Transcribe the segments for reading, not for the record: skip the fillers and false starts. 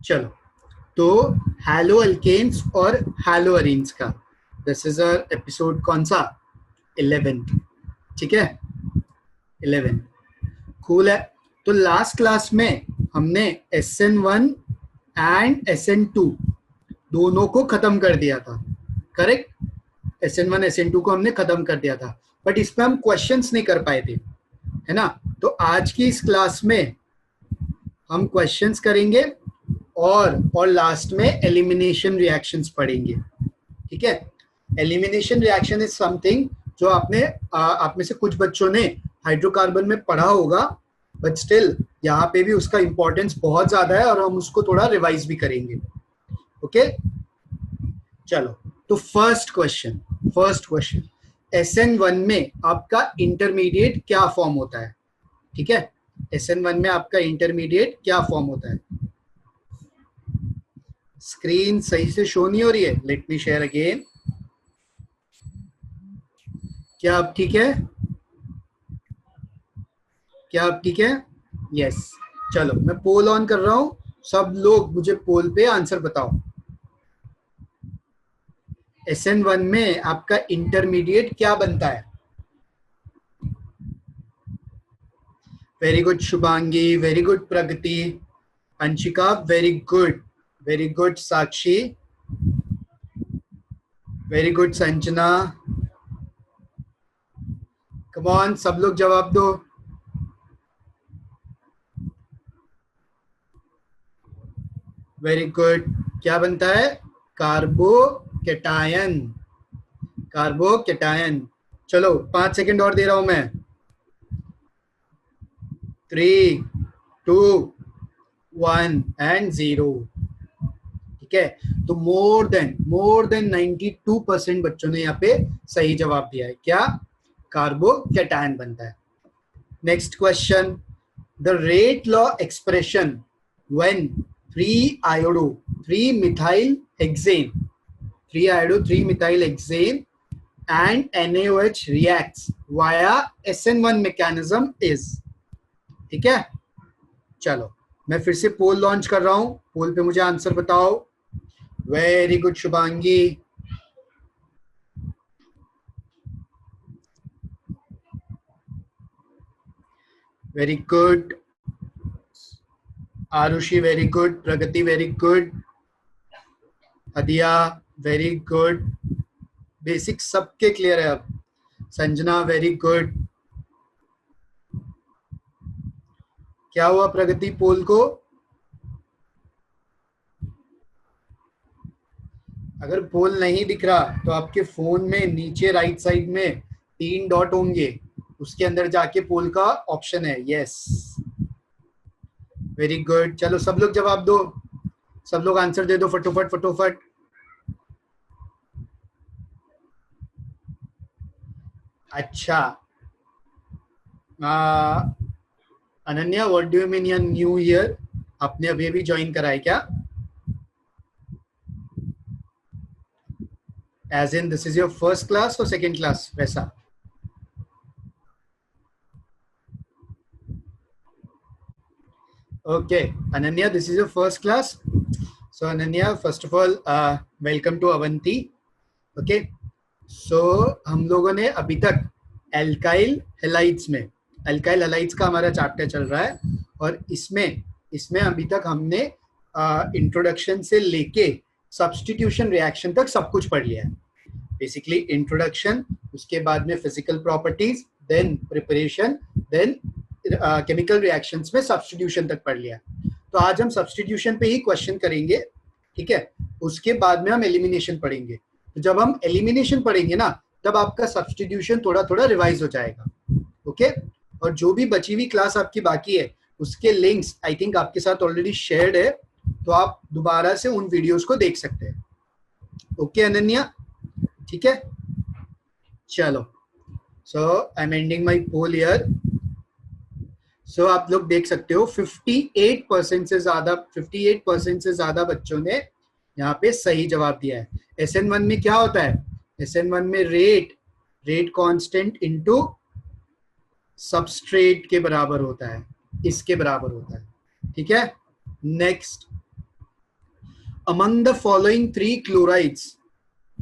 चलो, तो hello alkanes और हैलो अरीन्स का दिस इज अ एपिसोड कौन सा? 11th। ठीक है, 11। कूल है। तो लास्ट क्लास में हमने SN1 एंड SN2 दोनों को खत्म कर दिया था। करेक्ट, SN1 SN2 को हमने खत्म कर दिया था, बट इसमें हम क्वेश्चंस नहीं कर पाए थे, है ना। तो आज की इस क्लास में हम क्वेश्चंस करेंगे और लास्ट में एलिमिनेशन रिएक्शंस पढ़ेंगे। ठीक है, एलिमिनेशन रिएक्शन इज समथिंग जो आप में से कुछ बच्चों ने हाइड्रोकार्बन में पढ़ा होगा, बट स्टिल यहाँ पे भी उसका इंपॉर्टेंस बहुत ज्यादा है और हम उसको थोड़ा रिवाइज भी करेंगे। ओके, चलो, तो फर्स्ट क्वेश्चन SN1 में आपका इंटरमीडिएट क्या फॉर्म होता है? ठीक है, SN1 में आपका इंटरमीडिएट क्या फॉर्म होता है? स्क्रीन सही से शो नहीं हो रही है, लेट मी शेयर अगेन। क्या अब ठीक है? क्या अब ठीक है? यस। चलो, मैं पोल ऑन कर रहा हूं, सब लोग मुझे पोल पे आंसर बताओ। SN1 में आपका इंटरमीडिएट क्या बनता है? Very good Shubhangi, very good Pragati, Anshika very good Sakshi, very good Sanjana. Come on, सब लोग जवाब दो। Very good. क्या बनता है? कार्बोकेटायन। कार्बोकेटायन। चलो, 5 सेकंड और दे रहा हूं मैं। 3, 2, 1 एंड 0। ठीक है, तो मोर देन 92% बच्चों ने यहाँ पे सही जवाब दिया है। क्या? कार्बोकेटायन बनता है। Next question, the rate law expression when 3-iodo 3-methyl hexane 3-iodo 3-methyl hexane and NaOH reacts via SN1 mechanism is। ठीक है, चलो मैं फिर से पोल लॉन्च कर रहा हूं, पोल पे मुझे आंसर बताओ। Very good Shubhangi, very good Arushi, very good Pragati, very good Hadiya, very good. Basic सबके क्लियर है अब। Sanjana, very good. क्या हुआ प्रगति पोल को? अगर पोल नहीं दिख रहा तो आपके फोन में नीचे राइट साइड में 3 डॉट होंगे, उसके अंदर जाके पोल का ऑप्शन है। Yes, very good. चलो सब लोग जवाब दो, सब लोग आंसर दे दो फटोफट फटोफट। अच्छा, Ananya, what do you mean या न्यू ईयर? आपने अभी अभी ज्वाइन करा है क्या? As in this is your first class और सेकेंड क्लास वैसा? Okay Ananya, this is your first class. So Ananya, first of all welcome to Avanti. Okay, so हम लोगों ने अभी तक एल्काइल हेलाइड्स में, एल्काइल हेलाइड्स का हमारा चैप्टर चल रहा है, और इसमें इसमें अभी तक हमने इंट्रोडक्शन से लेके सब्स्टिट्यूशन रिएक्शन तक सब कुछ पढ़ लिया है। बेसिकली इंट्रोडक्शन, उसके बाद में physical properties, then preparation, then chemical reactions में सब्स्टिट्यूशन तक पढ़ लिया। तो आज हम सब्स्टिट्यूशन पे ही क्वेश्चन करेंगे। ठीक है, उसके बाद में हम एलिमिनेशन पढ़ेंगे। तो जब हम एलिमिनेशन पढ़ेंगे ना, तब आपका सब्स्टिट्यूशन थोड़ा थोड़ा रिवाइज हो जाएगा। ओके, और जो भी बची हुई क्लास आपकी बाकी है उसके लिंक्स आई थिंक आपके साथ ऑलरेडी शेयर्ड है, तो आप दोबारा से उन वीडियोस को देख सकते हैं। ओके अनन्या, ठीक है, चलो। So I am ending my poll here. So आप लोग देख सकते हो 58% से ज्यादा बच्चों ने यहाँ पे सही जवाब दिया है। SN1 में क्या होता है? SN1 में रेट कांस्टेंट इनटू सबस्ट्रेट के बराबर होता है, इसके बराबर होता है। ठीक है, next among the following three chlorides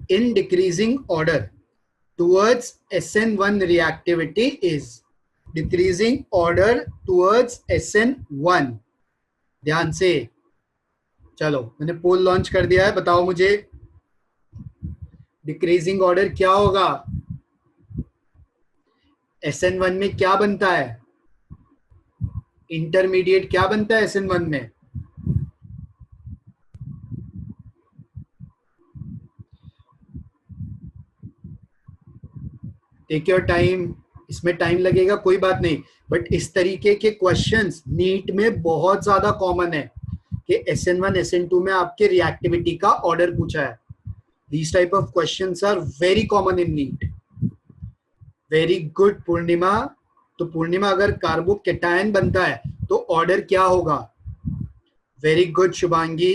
in decreasing order towards SN1 reactivity is decreasing order towards SN1. ध्यान से, चलो मैंने पोल लॉन्च कर दिया है, बताओ मुझे डिक्रीजिंग ऑर्डर क्या होगा, SN1 में क्या बनता है, इंटरमीडिएट क्या बनता है SN1 में? टेक योर टाइम, इसमें टाइम लगेगा कोई बात नहीं, बट इस तरीके के क्वेश्चंस नीट में बहुत ज्यादा कॉमन है कि SN1 SN2 में आपके रिएक्टिविटी का ऑर्डर पूछा है. These type of questions are very common in NEET. Very good पूर्णिमा. तो पूर्णिमा अगर कार्बोकेटायन बनता है तो ऑर्डर क्या होगा? Very good Shubhangi,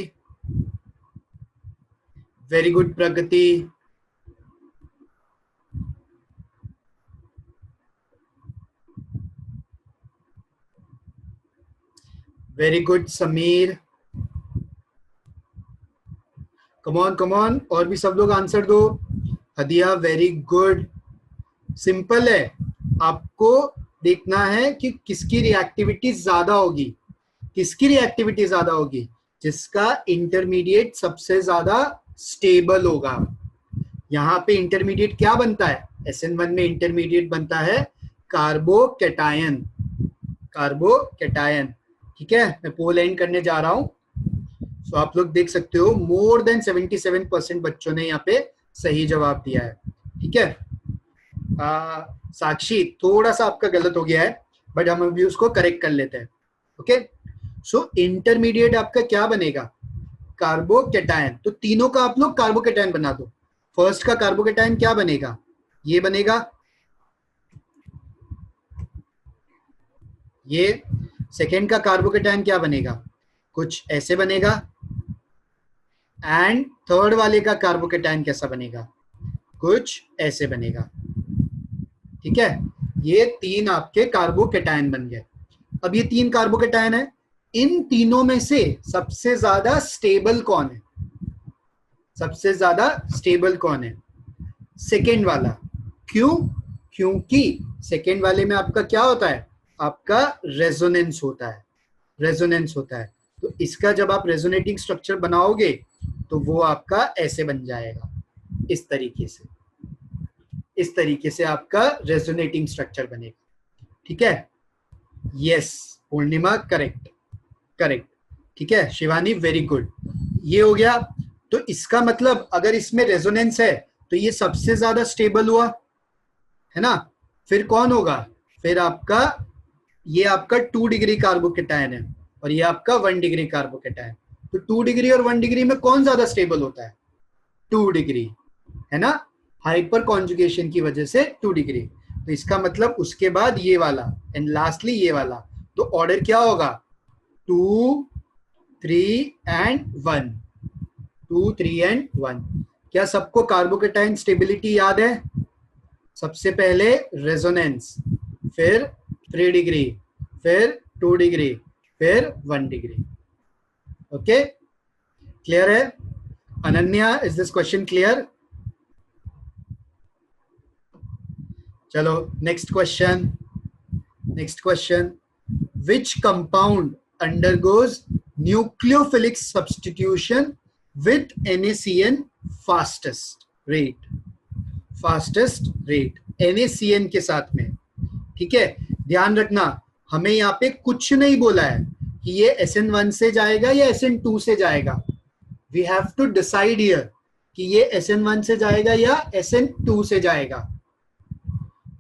very good Pragati, very good Sameer, come on come on, और भी सब लोग आंसर दो. हदिया वेरी गुड. सिंपल है, आपको देखना है कि किसकी रिएक्टिविटी ज्यादा होगी. किसकी रिएक्टिविटी ज्यादा होगी? जिसका इंटरमीडिएट सबसे ज्यादा स्टेबल होगा. यहाँ पे इंटरमीडिएट क्या बनता है? SN1 में इंटरमीडिएट बनता है कार्बोकेटायन. कार्बोकेटायन, ठीक है. मैं पोल एंड करने जा रहा हूं. तो आप लोग देख सकते हो मोर देन 77% बच्चों ने यहाँ पे सही जवाब दिया है. ठीक है. साक्षी, थोड़ा सा आपका गलत हो गया है, बट हम अभी उसको करेक्ट कर लेते हैं. ओके. सो इंटरमीडिएट आपका क्या बनेगा? कार्बोकेटायन. तो तीनों का आप लोग कार्बोकेटायन बना दो. फर्स्ट का कार्बोकेटायन क्या बनेगा? ये बनेगा, ये. सेकेंड का कार्बोकेटायन क्या बनेगा? कुछ ऐसे बनेगा. एंड थर्ड वाले का कार्बोकेटायन कैसा बनेगा? कुछ ऐसे बनेगा. ठीक है. ये तीन आपके कार्बोकेटायन बन गए. अब ये तीन कार्बोकेटायन है, इन तीनों में से सबसे ज्यादा स्टेबल कौन है? सबसे ज्यादा स्टेबल कौन है? सेकेंड वाला. क्यों? क्योंकि सेकेंड वाले में आपका क्या होता है? आपका रेजोनेंस होता है. रेजोनेंस होता है. तो इसका जब आप रेजोनेटिंग स्ट्रक्चर बनाओगे तो वो आपका ऐसे बन जाएगा, इस तरीके से. इस तरीके से आपका रेजोनेटिंग स्ट्रक्चर बनेगा. ठीक है. यस पूर्णिमा, करेक्ट करेक्ट. ठीक है. Shivani very good. ये हो गया. तो इसका मतलब अगर इसमें रेजोनेंस है तो ये सबसे ज्यादा स्टेबल हुआ है ना. फिर कौन होगा? फिर आपका ये आपका 2 डिग्री कार्बोकेटायन है और ये आपका 1 डिग्री कार्बोकेटायन. तो 2 डिग्री और 1 डिग्री में कौन ज्यादा स्टेबल होता है? 2 डिग्री, है ना. हाइपर कॉन्जुगेशन की वजह से 2 डिग्री. तो इसका मतलब उसके बाद ये वाला एंड लास्टली ये वाला. तो ऑर्डर क्या होगा? 2, 3 एंड 1. 2, 3 एंड 1. क्या सबको कार्बोकेटायन स्टेबिलिटी याद है? सबसे पहले रेजोनेंस, फिर 3 डिग्री, फिर 2 डिग्री, फिर 1 डिग्री. ओके. क्लियर है? Ananya, is this question clear? चलो next question. Next question. Which compound undergoes nucleophilic substitution with NaCN fastest rate? Fastest rate NaCN के साथ में. ठीक है. ध्यान रखना, हमें यहाँ पे कुछ नहीं बोला है कि ये SN1 से जाएगा या SN2 से जाएगा. We have to decide here कि ये SN1 से जाएगा या SN2 से जाएगा.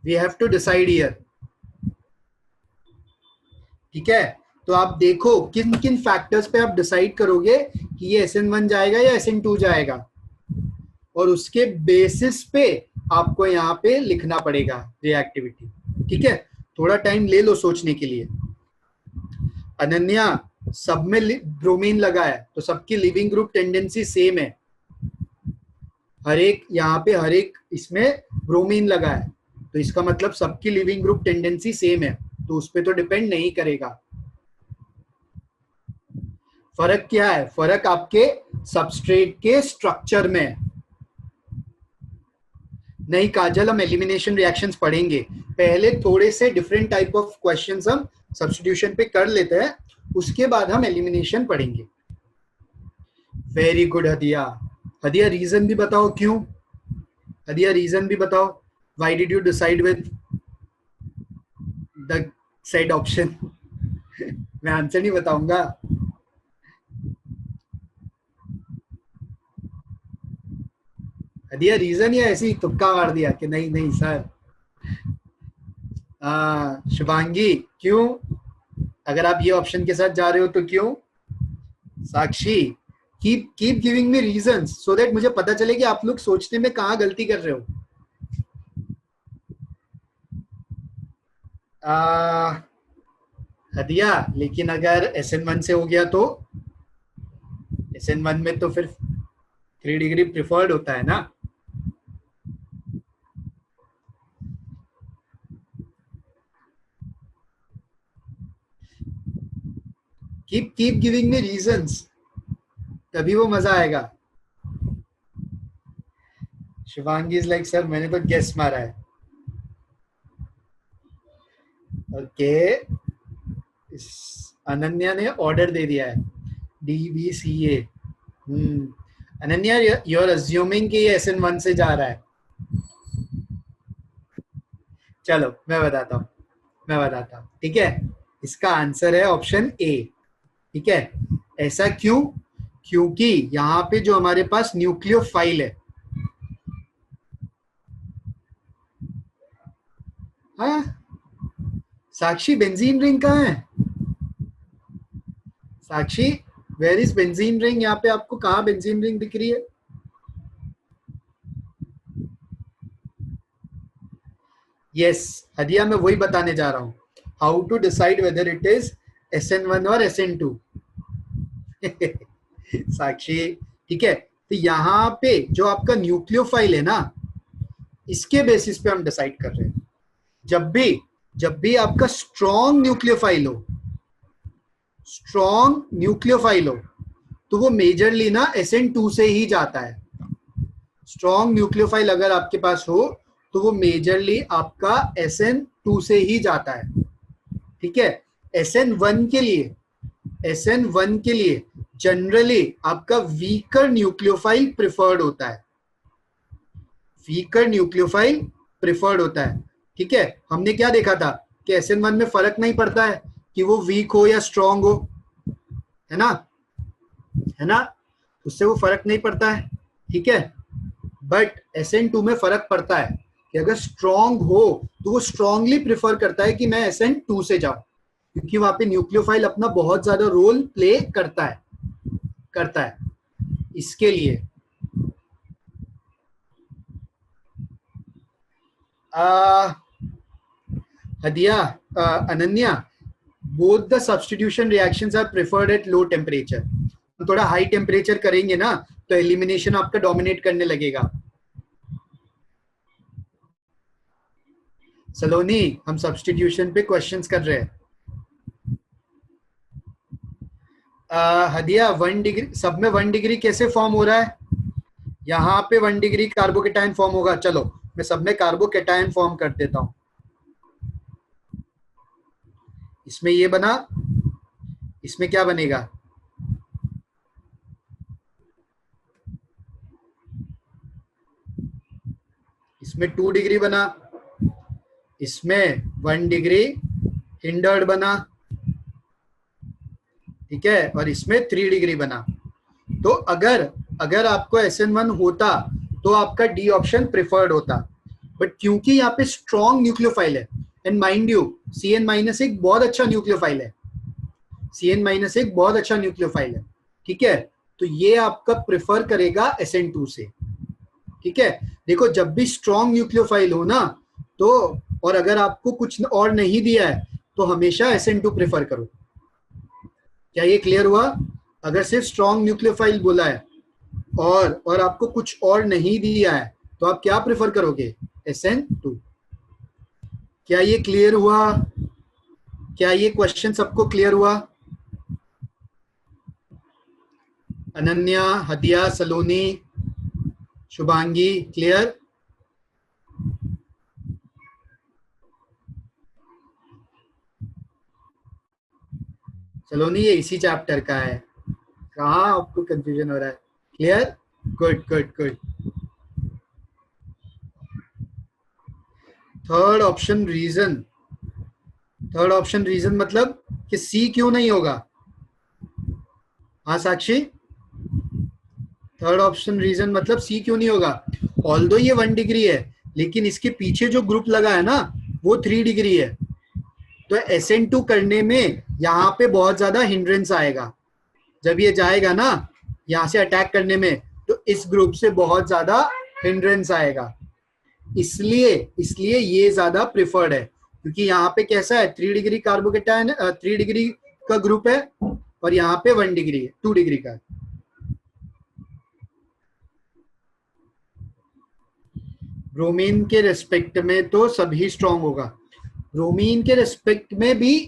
We have to decide here. ठीक है. तो आप देखो किन किन फैक्टर्स पे आप डिसाइड करोगे कि ये SN1 जाएगा या SN2 जाएगा, और उसके बेसिस पे आपको यहाँ पे लिखना पड़ेगा रिएक्टिविटी. ठीक है. थोड़ा टाइम ले लो सोचने के लिए. अनन्या, सब में ब्रोमीन लगा है तो सबकी लिविंग ग्रुप टेंडेंसी सेम है. हर एक यहाँ पे हर एक इसमें ब्रोमीन लगा है तो इसका मतलब सबकी लिविंग ग्रुप टेंडेंसी सेम है, तो उस पर तो डिपेंड नहीं करेगा. फर्क क्या है? फर्क आपके सबस्ट्रेट के स्ट्रक्चर में है। नहीं काजल, हम एलिमिनेशन रिएक्शंस पढ़ेंगे, पहले थोड़े से डिफरेंट टाइप ऑफ क्वेश्चंस हम सब्स्टिट्यूशन पे कर लेते हैं, उसके बाद हम एलिमिनेशन पढ़ेंगे। वेरी गुड हदिया। हदिया रीजन भी बताओ क्यों? हदिया रीजन भी बताओ, why did you decide with the said option? मैं आंसर नहीं बताऊंगा। हदिया रीजन या ऐसे ही तुक्का मार दिया कि नहीं नहीं सर? शुभांगी क्यों? अगर आप ये ऑप्शन के साथ जा रहे हो तो क्यों? Sakshi keep keep giving me reasons so that मुझे पता चले कि आप लोग सोचने में कहाँ गलती कर रहे हो। हदिया लेकिन अगर SN1 से हो गया तो SN1 में तो फिर 3 डिग्री प्रिफर्ड होता है ना। Keep keep giving me reasons, तभी वो मजा आएगा। शिवांगी इज लाइक सर मैंने तो गेस मारा है। ओके अनन्या ने ऑर्डर दे दिया है DBCA। Ananya you are assuming कि ये SN1 से जा रहा है। चलो मैं बताता हूँ, ठीक है। इसका आंसर है ऑप्शन ए, ठीक है। ऐसा क्यों? क्योंकि यहाँ पे जो हमारे पास न्यूक्लियोफाइल है, हाँ साक्षी बेंजीन रिंग कहाँ है? साक्षी वेयर इज बेंजीन रिंग? यहाँ पे आपको कहाँ बेंजीन रिंग दिख रही है? यस हदिया मैं वही बताने जा रहा हूँ, how to decide whether it is SN1 और SN2। साक्षी ठीक है, तो यहाँ पे जो आपका न्यूक्लियोफाइल है ना, इसके बेसिस पे हम डिसाइड कर रहे हैं। जब भी आपका स्ट्रॉन्ग न्यूक्लियोफाइल हो, तो वो मेजरली ना SN2 से ही जाता है। स्ट्रॉन्ग न्यूक्लियोफाइल अगर आपके पास हो तो वो मेजरली आपका SN2 से ही जाता है, ठीक है। SN1 के लिए जनरली आपका वीकर न्यूक्लियोफाइल प्रिफर्ड होता है, ठीक है। हमने क्या देखा था कि SN1 में फर्क नहीं पड़ता है कि वो वीक हो या स्ट्रॉन्ग हो, है ना, उससे वो फर्क नहीं पड़ता है, ठीक है। बट SN2 में फर्क पड़ता है कि अगर स्ट्रॉन्ग हो तो वो स्ट्रॉन्गली प्रिफर करता है कि मैं SN2 से जाऊं, क्योंकि वहां पे न्यूक्लियोफाइल अपना बहुत ज्यादा रोल प्ले करता है इसके लिए। Hadiya Ananya both the substitution reactions are preferred at low temperature. थोड़ा हाई टेम्परेचर करेंगे ना तो एलिमिनेशन आपका डोमिनेट करने लगेगा। सलोनी हम सब्स्टिट्यूशन पे क्वेश्चंस कर रहे हैं। हदिया 1 डिग्री सब में 1 डिग्री कैसे फॉर्म हो रहा है? यहाँ पे 1 डिग्री कार्बोकेटायन फॉर्म होगा। चलो मैं सब में कार्बोकेटायन फॉर्म कर देता हूँ। इसमें ये बना, इसमें क्या बनेगा? इसमें 2 डिग्री बना, इसमें 1 डिग्री हिंडर्ड बना, ठीक है, और इसमें 3 डिग्री बना। तो अगर आपको SN1 होता तो आपका डी ऑप्शन प्रिफर्ड होता, बट क्योंकि यहाँ पे स्ट्रॉन्ग न्यूक्लियोफाइल है, एंड माइंड यू CN- एक बहुत अच्छा न्यूक्लियोफाइल है, एक बहुत अच्छा न्यूक्लियोफाइल है, ठीक है, तो ये आपका प्रिफर करेगा SN2 से, ठीक है। देखो जब भी स्ट्रॉन्ग न्यूक्लियोफाइल हो ना, तो और अगर आपको कुछ और नहीं दिया है तो हमेशा SN2 प्रेफर करो। क्या ये क्लियर हुआ? अगर सिर्फ स्ट्रॉन्ग न्यूक्लियोफाइल बोला है और आपको कुछ और नहीं दिया है तो आप क्या प्रेफर करोगे? SN2। क्या ये क्लियर हुआ? क्या ये क्वेश्चन सबको क्लियर हुआ? अनन्या, हदिया, सलोनी, शुभांगी, क्लियर? सलोनी ये इसी चैप्टर का है, कहाँ आपको कंफ्यूजन हो रहा है? Clear, good good good. Third option reason, third option reason मतलब कि सी क्यों नहीं होगा? हाँ साक्षी, थर्ड ऑप्शन रीजन मतलब सी क्यों नहीं होगा? ऑल्दो ये 1 डिग्री है, लेकिन इसके पीछे जो ग्रुप लगा है ना वो 3 डिग्री है, तो SN2 करने में यहाँ पे बहुत ज्यादा हिंड्रेंस आएगा। जब ये जाएगा ना यहाँ से अटैक करने में, तो इस ग्रुप से बहुत ज्यादा हिंड्रेंस आएगा, इसलिए इसलिए ये ज्यादा प्रिफर्ड है, क्योंकि यहाँ पे कैसा है, 3 डिग्री कार्बोकेटायन, 3 डिग्री का ग्रुप है, और यहाँ पे 1 डिग्री है, 2 डिग्री का। ब्रोमीन के रेस्पेक्ट में तो सभी स्ट्रांग होगा, ब्रोमीन के रेस्पेक्ट में भी,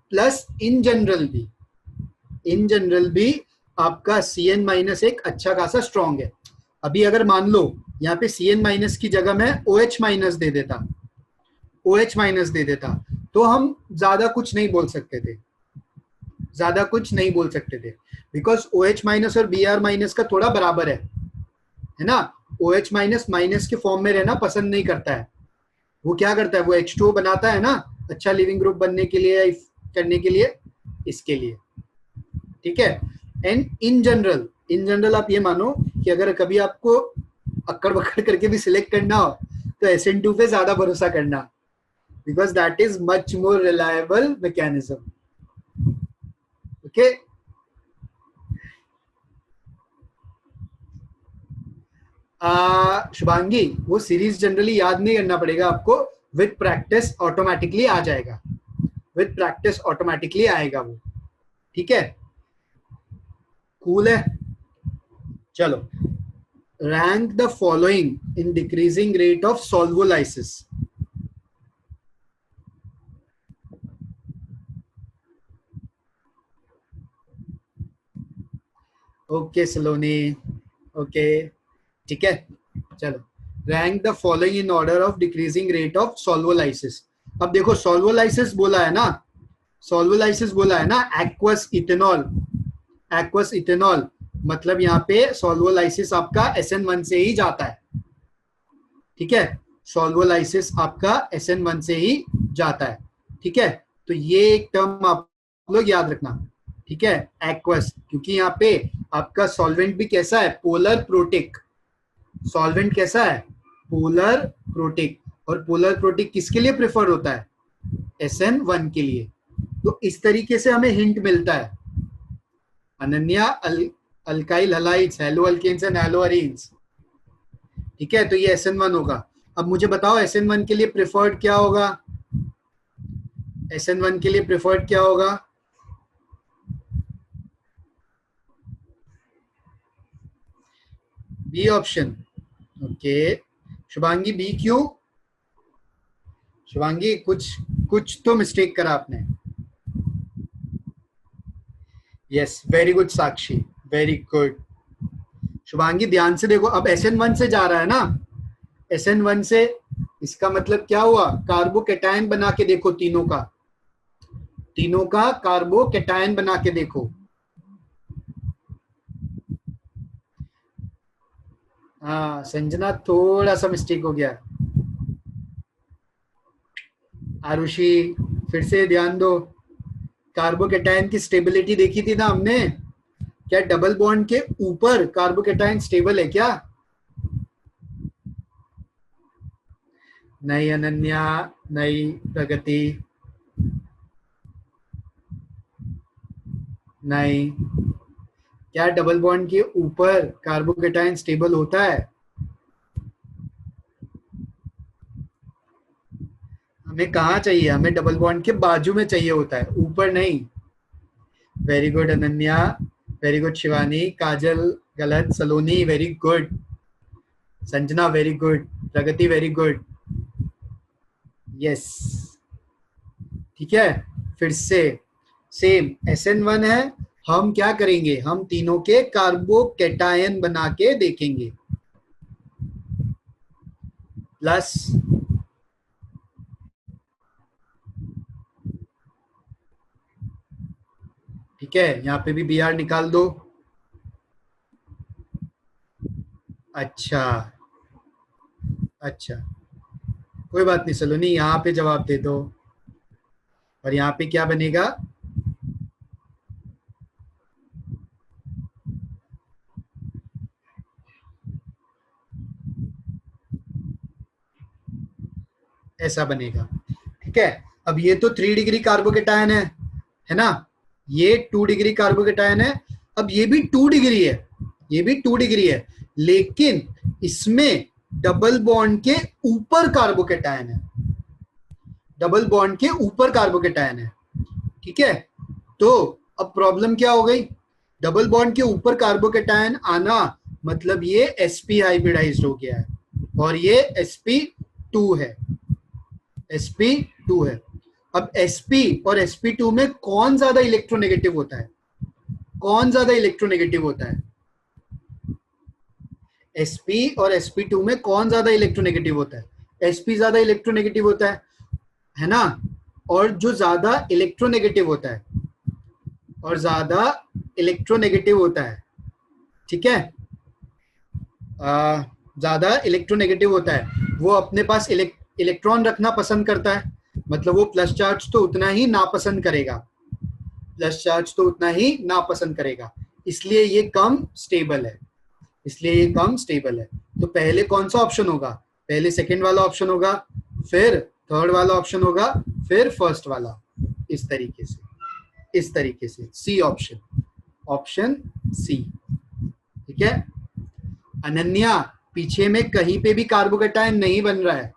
प्लस इन जनरल भी, इन जनरल भी आपका CN- एक अच्छा खासा स्ट्रांग है। अभी अगर मान लो यहाँ पे CN- की जगह मैं OH- दे देता, OH- दे देता, तो हम ज्यादा कुछ नहीं बोल सकते थे, ज्यादा कुछ नहीं बोल सकते थे, बिकॉज OH- और Br- का थोड़ा बराबर है ना। OH- माइनस के फॉर्म में रहना पसंद नहीं करता है, वो क्या करता है, वो H2O बनाता है ना, अच्छा लिविंग ग्रुप बनने के लिए, करने के लिए, इसके लिए, ठीक है। And in general, in general आप ये मानो कि अगर कभी आपको अक्कड़ बक्कड़ करके भी सिलेक्ट करना हो तो SN2 पे ज्यादा भरोसा करना, because that is much more reliable mechanism. Okay, Shubhangi वो सीरीज जनरली याद नहीं करना पड़ेगा आपको, विद प्रैक्टिस ऑटोमेटिकली आ जाएगा, विद प्रैक्टिस ऑटोमेटिकली आएगा वो, ठीक है, कूल है। चलो, rank the following in decreasing rate of solvolysis. Okay Saloni, okay, ठीक है, चलो, rank the following in order of decreasing rate of solvolysis. अब देखो सॉल्वोलाइसिस बोला है ना, सॉल्वोलाइसिस बोला है ना, एक्वस इथेनॉल, एक्वस इथेनॉल, मतलब यहाँ पे सॉल्वोलाइसिस आपका SN1 से ही जाता है, ठीक है, सॉल्वोलाइसिस आपका SN1 से ही जाता है, ठीक है। तो ये एक टर्म आप लोग याद रखना, ठीक है, एक्वस, क्योंकि यहाँ पे आपका सॉल्वेंट भी कैसा है, पोलर प्रोटिक, सॉल्वेंट कैसा है, पोलर प्रोटिक, और पोलर प्रोटिक किसके लिए प्रेफर होता है, SN1 के लिए। तो इस तरीके से हमें हिंट मिलता है, Ananya, alkyl halides, halo alkanes and halo arenes, ठीक है, तो ये SN1 होगा। अब मुझे बताओ SN1 के लिए प्रेफर्ड क्या होगा, SN1 के लिए प्रेफर्ड क्या होगा? B option, okay. Shubhangi B क्यों? शुभांगी कुछ कुछ तो मिस्टेक करा आपने। Yes, very good Sakshi, very good. Shubhangi ध्यान से देखो, अब SN1 से जा रहा है ना, SN1 से, इसका मतलब क्या हुआ, कार्बोकेटायन बना के देखो, तीनों का, तीनों का कार्बोकेटायन बना के देखो। हाँ संजना, थोड़ा सा मिस्टेक हो गया। आरुषि, फिर से ध्यान दो, कार्बोकेटायन की स्टेबिलिटी देखी थी ना हमने, क्या डबल बॉन्ड के ऊपर कार्बोकेटायन स्टेबल है क्या? नहीं अनन्या, नहीं प्रगति, नहीं, क्या डबल बॉन्ड के ऊपर कार्बोकेटायन स्टेबल होता है? हमें कहाँ चाहिए, हमें डबल बॉन्ड के बाजू में चाहिए होता है, ऊपर नहीं। Very good Ananya, very good Shivani, Kajal गलत, Saloni very good, Sanjana very good, Pragati very good, yes, ठीक है। फिर से सेम SN1 है, हम क्या करेंगे, हम तीनों के कार्बोकैटायन बना के देखेंगे। प्लस, ठीक है, यहाँ पे भी Br निकाल दो। अच्छा अच्छा, कोई बात नहीं सलोनी, यहाँ पे जवाब दे दो। और यहाँ पे क्या बनेगा, ऐसा बनेगा। ठीक है, अब ये तो 3 डिग्री कार्बोकेटायन है ना, ये 2 डिग्री कार्बोकेटायन है। अब ये भी 2 डिग्री है, ये भी 2 डिग्री है, लेकिन इसमें डबल बॉन्ड के ऊपर कार्बोकेटायन है, डबल बॉन्ड के ऊपर कार्बोकेटायन है। ठीक है, तो अब प्रॉब्लम क्या हो गई, डबल बॉन्ड के ऊपर कार्बोकेटायन आना मतलब ये sp हाइब्रिडाइज्ड हो गया है, और ये sp2 है, sp2 है। अब sp और sp2 में कौन ज्यादा इलेक्ट्रोनेगेटिव होता है, कौन ज्यादा इलेक्ट्रोनेगेटिव होता है, sp और sp2 में कौन ज्यादा इलेक्ट्रोनेगेटिव होता है, sp ज्यादा इलेक्ट्रोनेगेटिव होता है ना। और जो ज्यादा इलेक्ट्रोनेगेटिव होता है, और ज्यादा इलेक्ट्रोनेगेटिव होता है, ठीक है, ज्यादा इलेक्ट्रोनेगेटिव होता है, वो अपने पास इलेक्ट्रॉन रखना पसंद करता है, मतलब वो प्लस चार्ज तो उतना ही नापसंद करेगा, प्लस चार्ज तो उतना ही नापसंद करेगा, इसलिए ये कम स्टेबल है, इसलिए ये कम स्टेबल है। तो पहले कौन सा ऑप्शन होगा, पहले सेकंड वाला ऑप्शन होगा, फिर थर्ड वाला ऑप्शन होगा, फिर फर्स्ट वाला, इस तरीके से, इस तरीके से, सी ऑप्शन, ऑप्शन सी। ठीक है, अनन्या पीछे में कहीं पे भी कार्बोकेटायन नहीं बन रहा है,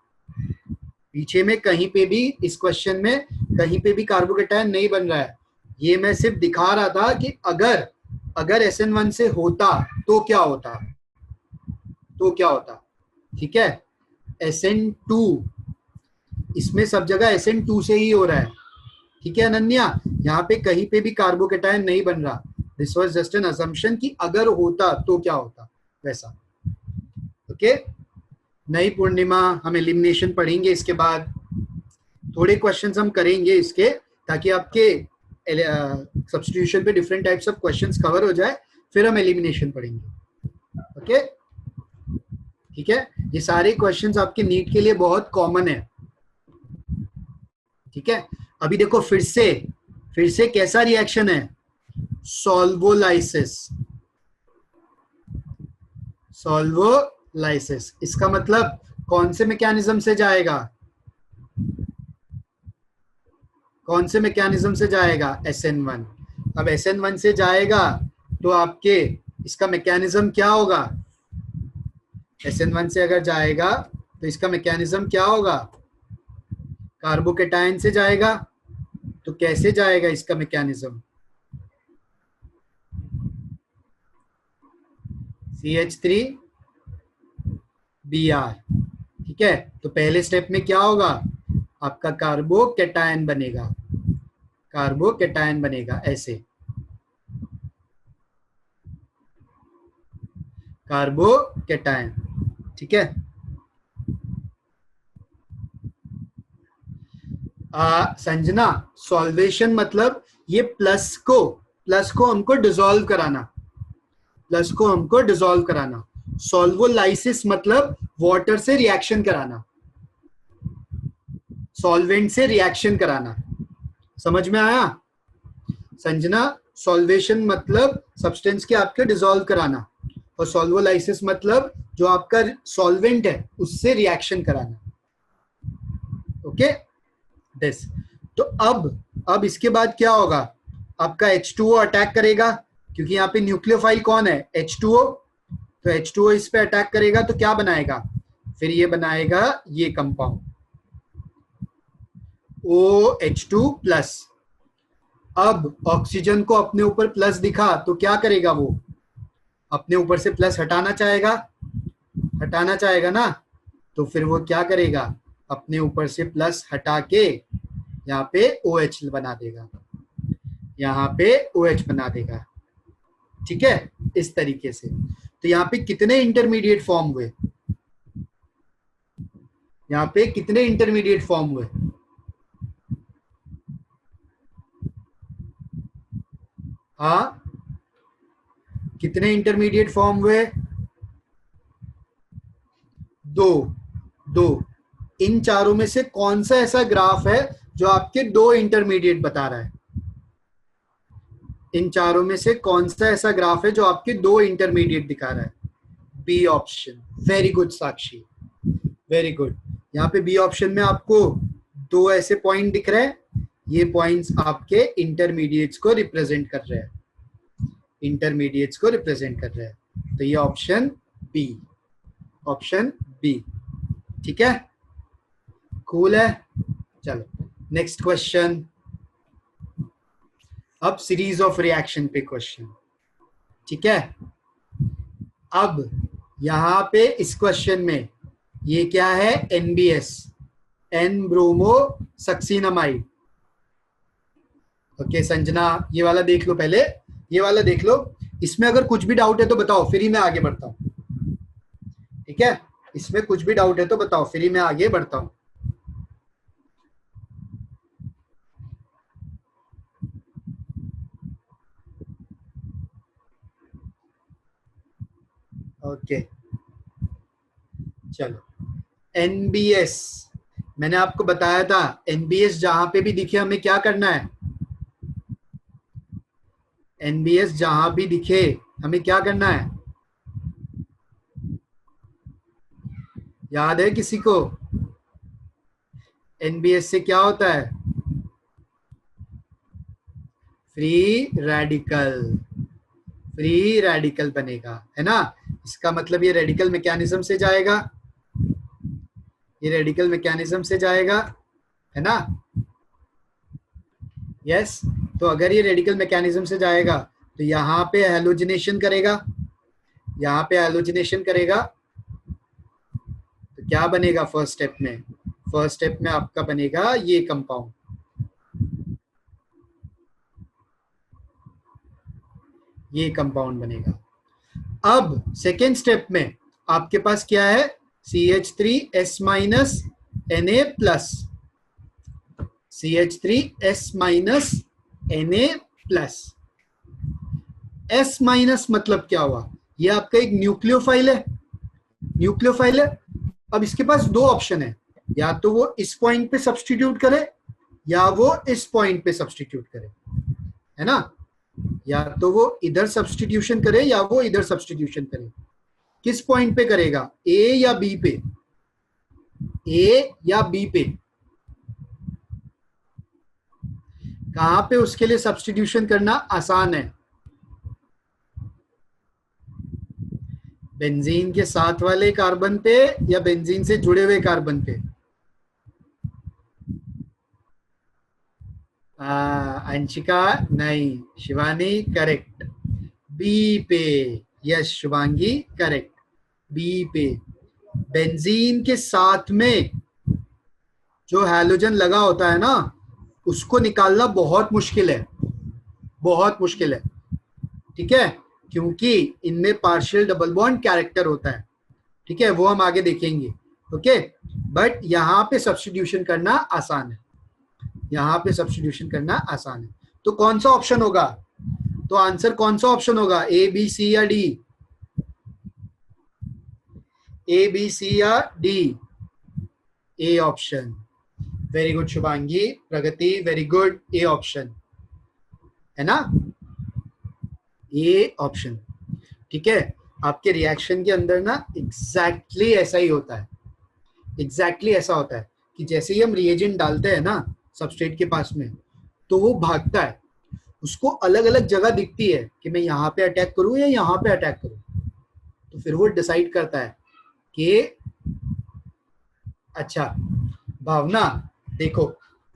पीछे में कहीं पे भी, इस क्वेश्चन में कहीं पे भी कार्बोकेटायन नहीं बन रहा है। ये मैं सिर्फ दिखा रहा था कि अगर अगर SN1 से होता तो क्या होता, तो क्या होता। ठीक है, SN2, इसमें सब जगह SN2 से ही हो रहा है। ठीक है अनन्या, यहाँ पे कहीं पे भी कार्बोकेटायन नहीं बन रहा, this was just an assumption कि अगर होता तो क्या होता, वैसा। ओके, नई पूर्णिमा, हम एलिमिनेशन पढ़ेंगे, इसके बाद थोड़े क्वेश्चंस हम करेंगे इसके, ताकि आपके सब्स्टिट्यूशन पे different types of questions cover हो जाए, फिर हम एलिमिनेशन पढ़ेंगे। ओके, ठीक है, ये सारे क्वेश्चंस आपके नीट के लिए बहुत कॉमन है। ठीक है, अभी देखो फिर से कैसा रिएक्शन है, सॉल्वोलाइसिस, सॉल्वोलाइसिस, इसका मतलब कौन से मैकेनिज्म से जाएगा, कौन से मैकेनिज्म से जाएगा, SN1। अब SN1 से जाएगा तो आपके इसका मैकेनिज्म क्या होगा, SN1 से अगर जाएगा तो इसका मैकेनिज्म क्या होगा, कार्बोकेटायन से जाएगा, तो कैसे जाएगा इसका मैकेनिज्म, CH3Br। ठीक है, तो पहले स्टेप में क्या होगा, आपका कार्बोकेटायन बनेगा, कार्बोकेटायन बनेगा ऐसे, कार्बोकेटायन। ठीक है, संजना, सॉल्वेशन मतलब ये प्लस को हमको डिसॉल्व कराना, प्लस को हमको डिसॉल्व कराना। सॉल्वोलाइसिस मतलब वाटर से रिएक्शन कराना, सॉल्वेंट से रिएक्शन कराना, समझ में आया संजना। सॉल्वेशन मतलब सब्सटेंस के आपके डिसॉल्व कराना, और सॉल्वोलाइसिस मतलब जो आपका सॉल्वेंट है उससे रिएक्शन कराना। Okay, this. तो अब इसके बाद क्या होगा, आपका H2O अटैक करेगा, क्योंकि यहाँ पे न्यूक्लियोफाइल कौन है, H2O, तो H2O इस पे अटैक करेगा तो क्या बनाएगा, फिर ये बनाएगा ये कंपाउंड OH2 प्लस। अब ऑक्सीजन को अपने ऊपर प्लस दिखा तो क्या करेगा, वो अपने ऊपर से प्लस हटाना चाहेगा, हटाना चाहेगा ना, तो फिर वो क्या करेगा, अपने ऊपर से प्लस हटा के यहाँ पे OH बना देगा। यहाँ पे OH बना देगा। ठीक है, इस तरीके से। तो यहाँ पे कितने इंटरमीडिएट फॉर्म हुए? यहाँ पे कितने इंटरमीडिएट फॉर्म हुए? हाँ, कितने इंटरमीडिएट फॉर्म हुए? दो। दो। इन चारों में से कौन सा ऐसा ग्राफ है जो आपके दो इंटरमीडिएट बता रहा है? इन चारों में से कौन सा ऐसा ग्राफ है जो आपके दो इंटरमीडिएट दिखा रहा है? B option. Very good Sakshi, very good. यहाँ पे बी ऑप्शन में आपको दो ऐसे पॉइंट दिख रहे हैं, ये पॉइंट्स आपके इंटरमीडिएट्स को रिप्रेजेंट कर रहे हैं, इंटरमीडिएट्स को रिप्रेजेंट कर रहे हैं। तो ये ऑप्शन बी, ऑप्शन बी। ठीक है, कूल है। चलो नेक्स्ट क्वेश्चन। अब सीरीज ऑफ रिएक्शन पे क्वेश्चन। ठीक है, अब यहां पे इस क्वेश्चन में ये क्या है? NBS, N bromo succinimide. Okay Sanjana, ये वाला देख लो पहले, ये वाला देख लो। इसमें अगर कुछ भी डाउट है तो बताओ, फिर ही मैं आगे बढ़ता हूं। ठीक है, इसमें कुछ भी डाउट है तो बताओ, फिर ही मैं आगे बढ़ता हूं। ओके चलो, NBS मैंने आपको बताया था, NBS जहां पे भी दिखे हमें क्या करना है? NBS जहां भी दिखे हमें क्या करना है? याद है किसी को? NBS से क्या होता है? फ्री रेडिकल, फ्री रेडिकल बनेगा, है ना? इसका मतलब ये रेडिकल मैकेनिज्म से जाएगा, ये रेडिकल मैकेनिज्म से जाएगा, है ना? यस। तो अगर ये रेडिकल मैकेनिज्म से जाएगा तो यहाँ पे हैलोजिनेशन करेगा, यहाँ पे हैलोजिनेशन करेगा, तो क्या बनेगा फर्स्ट स्टेप में? फर्स्ट स्टेप में आपका बनेगा ये कंपाउंड, ये कंपाउंड बनेगा। अब सेकेंड स्टेप में आपके पास क्या है? CH3S minus Na plus, CH3S minus Na plus. S minus मतलब क्या हुआ? ये आपका एक न्यूक्लियोफाइल है, न्यूक्लियोफाइल है। अब इसके पास दो ऑप्शन है, या तो वो इस पॉइंट पे सब्सटीट्यूट करे या वो इस पॉइंट पे सब्सटीट्यूट करे, है ना? या तो वो इधर सब्सटीट्यूशन करे या वो इधर सब्सटीट्यूशन करे। किस पॉइंट पे करेगा? ए या बी पे? ए या बी पे? कहां पे उसके लिए सब्सटीट्यूशन करना आसान है? बेंजीन के साथ वाले कार्बन पे या बेंजीन से जुड़े हुए कार्बन पे? अंशिका नहीं, शिवानी करेक्ट, बी पे। यस शुभांगी करेक्ट, बी पे। बेंजीन के साथ में जो हैलोजन लगा होता है ना, उसको निकालना बहुत मुश्किल है, बहुत मुश्किल है। ठीक है, क्योंकि इनमें पार्शियल डबल बॉन्ड कैरेक्टर होता है। ठीक है, वो हम आगे देखेंगे। ओके, बट यहाँ पे सब्स्टिट्यूशन करना आसान है, यहाँ पे सब्स्टिट्यूशन करना आसान है। तो कौन सा ऑप्शन होगा? तो आंसर कौन सा ऑप्शन होगा? ए, बी, सी या डी? ए, बी, सी या D? A option. Very good Shubhangi, Pragati very good, A option, है ना? A option. ठीक है, आपके रिएक्शन के अंदर ना एग्जैक्टली ऐसा ही होता है, एग्जैक्टली ऐसा होता है कि जैसे ही हम रिएजेंट डालते हैं ना सबस्ट्रेट के पास में, तो वो भागता है, उसको अलग अलग जगह दिखती है कि मैं यहाँ पे अटैक करूं या यहाँ पे अटैक करूं। तो फिर वो डिसाइड करता है कि अच्छा भावना देखो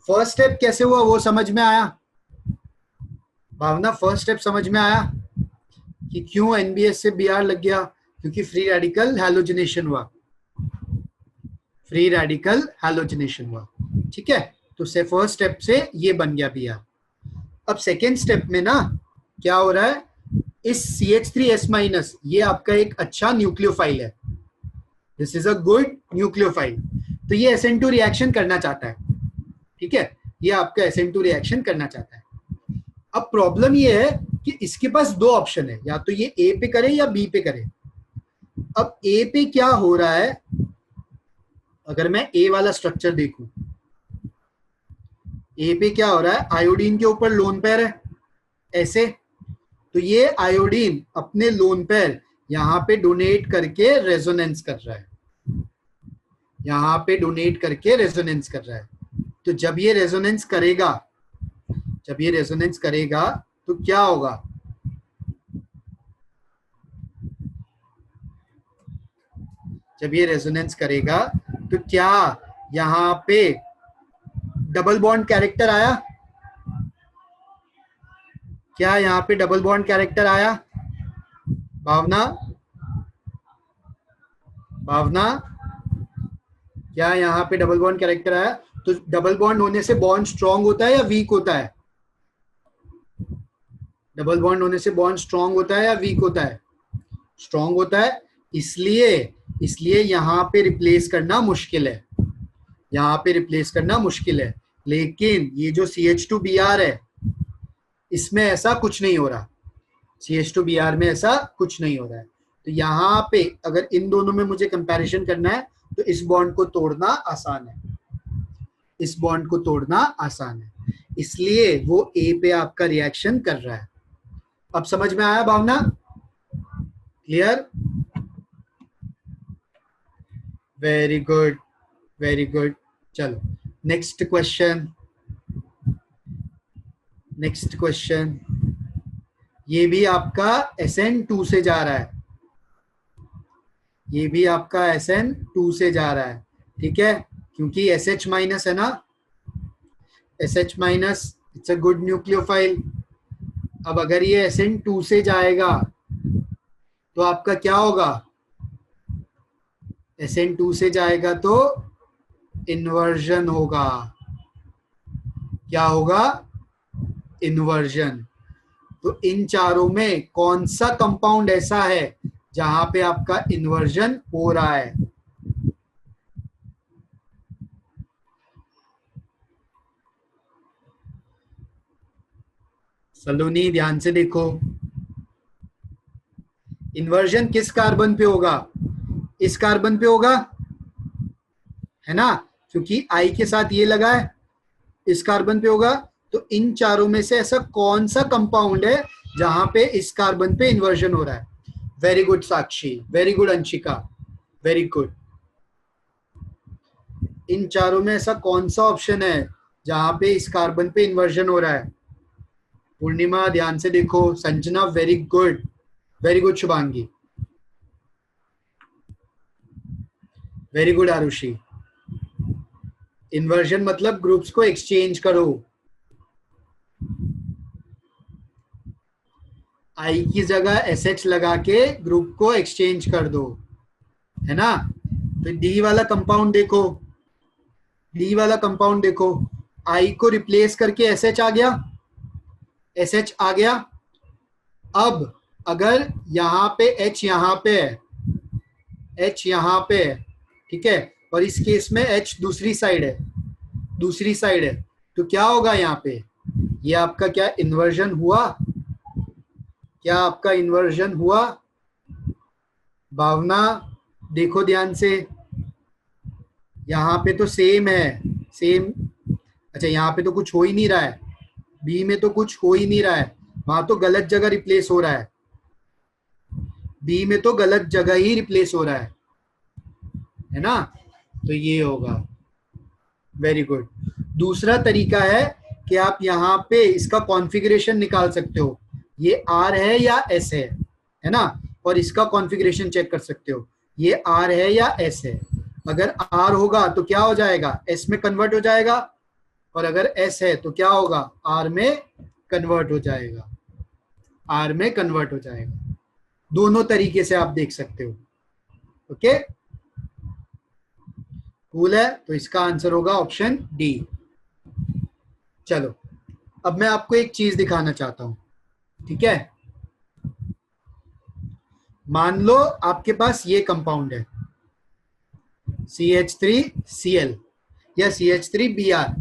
फर्स्ट स्टेप कैसे हुआ वो समझ में आया? भावना फर्स्ट स्टेप समझ में आया कि क्यों NBS से Br लग गया? क्योंकि फ्री रेडिकल हैलोजिनेशन हुआ, फ्री रेडिकल हैलोजिनेशन हुआ। ठीक है, तो से फर्स्ट स्टेप से ये बन गया Br। अब सेकेंड स्टेप में ना क्या हो रहा है, इस CH3S माइनस ये आपका एक अच्छा न्यूक्लियोफाइल है, this is a good nucleophile, तो ये SN2 रिएक्शन करना चाहता है, ठीक है, ये आपका SN2 रिएक्शन करना चाहता है। अब प्रॉब्लम ये है कि इसके पास दो ऑप्शन है, या तो ये A पे करे या B पे करे। अब A पे क्या हो रहा है, अगर मैं A वाला स्ट्रक्चर देखूं, A पे क्या हो रहा है, आयोडीन के ऊपर लोन पेयर है ऐसे, तो ये आयोडीन अपने लोन पेयर यहां पे डोनेट करके रेजोनेंस कर रहा है, यहां पे डोनेट करके रेजोनेंस कर रहा है। तो जब ये रेजोनेंस करेगा, जब ये रेजोनेंस करेगा तो क्या होगा, जब ये रेजोनेंस करेगा तो क्या यहां पे डबल बॉन्ड कैरेक्टर आया, क्या यहां पे डबल बॉन्ड कैरेक्टर आया, भावना, भावना, क्या यहां पे डबल बॉन्ड कैरेक्टर आया? तो डबल बॉन्ड होने से बॉन्ड स्ट्रांग होता है या वीक होता है? डबल बॉन्ड होने से बॉन्ड स्ट्रांग होता है या वीक होता है? स्ट्रांग होता है, इसलिए इसलिए यहां पे रिप्लेस करना मुश्किल है, यहां पे रिप्लेस करना मुश्किल है। लेकिन ये जो CH2Br है इसमें ऐसा कुछ नहीं हो रहा, CH2Br में ऐसा कुछ नहीं हो रहा है। तो यहाँ पे अगर इन दोनों में मुझे कंपैरिजन करना है तो इस बॉन्ड को तोड़ना आसान है, इस बॉन्ड को तोड़ना आसान है, इसलिए वो A पे आपका रिएक्शन कर रहा है। अब समझ में आया Bhavna? Clear? Very good, very good. चलो नेक्स्ट क्वेश्चन, नेक्स्ट क्वेश्चन, ये भी आपका SN2 से जा रहा है, ये भी आपका SN2 से जा रहा है, ठीक है, क्योंकि SH माइनस है ना, SH minus it's a good nucleophile. अब अगर ये SN2 से जाएगा तो आपका क्या होगा, SN2 से जाएगा तो इन्वर्जन होगा, क्या होगा, इन्वर्जन। तो इन चारों में कौन सा कंपाउंड ऐसा है जहां पे आपका इन्वर्जन हो रहा है? सलोनी ध्यान से देखो, इन्वर्जन किस कार्बन पे होगा, इस कार्बन पे होगा, है ना, क्योंकि I के साथ ये लगा है, इस कार्बन पे होगा। तो इन चारों में से ऐसा कौन सा कंपाउंड है जहां पे इस कार्बन पे इन्वर्जन हो रहा है? Very good Sakshi, very good Anshika, very good. इन चारों में ऐसा कौन सा ऑप्शन है जहां पे इस कार्बन पे इन्वर्जन हो रहा है? पूर्णिमा ध्यान से देखो, Sanjana very good, very good Shubhangi, very good Arushi. Inversion मतलब ग्रुप्स को एक्सचेंज करो, I की जगह SH लगा के ग्रुप को एक्सचेंज कर दो, है ना। तो D वाला कंपाउंड देखो, D वाला कंपाउंड देखो, I को रिप्लेस करके SH आ गया, SH आ गया। अब अगर यहाँ पे H यहाँ पे है, H यहाँ पे है, ठीक है, और इस केस में H दूसरी साइड है, दूसरी साइड है, तो क्या होगा यहाँ पे, ये आपका क्या इन्वर्जन हुआ, क्या आपका इन्वर्जन हुआ? भावना देखो ध्यान से, यहाँ पे तो सेम है, सेम, अच्छा यहाँ पे तो कुछ हो ही नहीं रहा है, बी में तो कुछ हो ही नहीं रहा है, वहां तो गलत जगह रिप्लेस हो रहा है, बी में तो गलत जगह ही रिप्लेस हो रहा है ना, तो ये होगा। Very good. दूसरा तरीका है कि आप यहाँ पे इसका कॉन्फ़िगरेशन निकाल सकते हो, ये R है या S है ना, और इसका कॉन्फ़िगरेशन चेक कर सकते हो, ये R है या S है। अगर R होगा तो क्या हो जाएगा, S में कन्वर्ट हो जाएगा, और अगर S है तो क्या होगा, R में कन्वर्ट हो जाएगा, R में कन्वर्ट हो जाएगा। दोनों तरीके से आप देख सकते हो, ओके, कूल है। तो इसका आंसर होगा ऑप्शन डी। चलो अब मैं आपको एक चीज दिखाना चाहता हूं, ठीक है। मान लो आपके पास ये कंपाउंड है CH3Cl या CH3Br,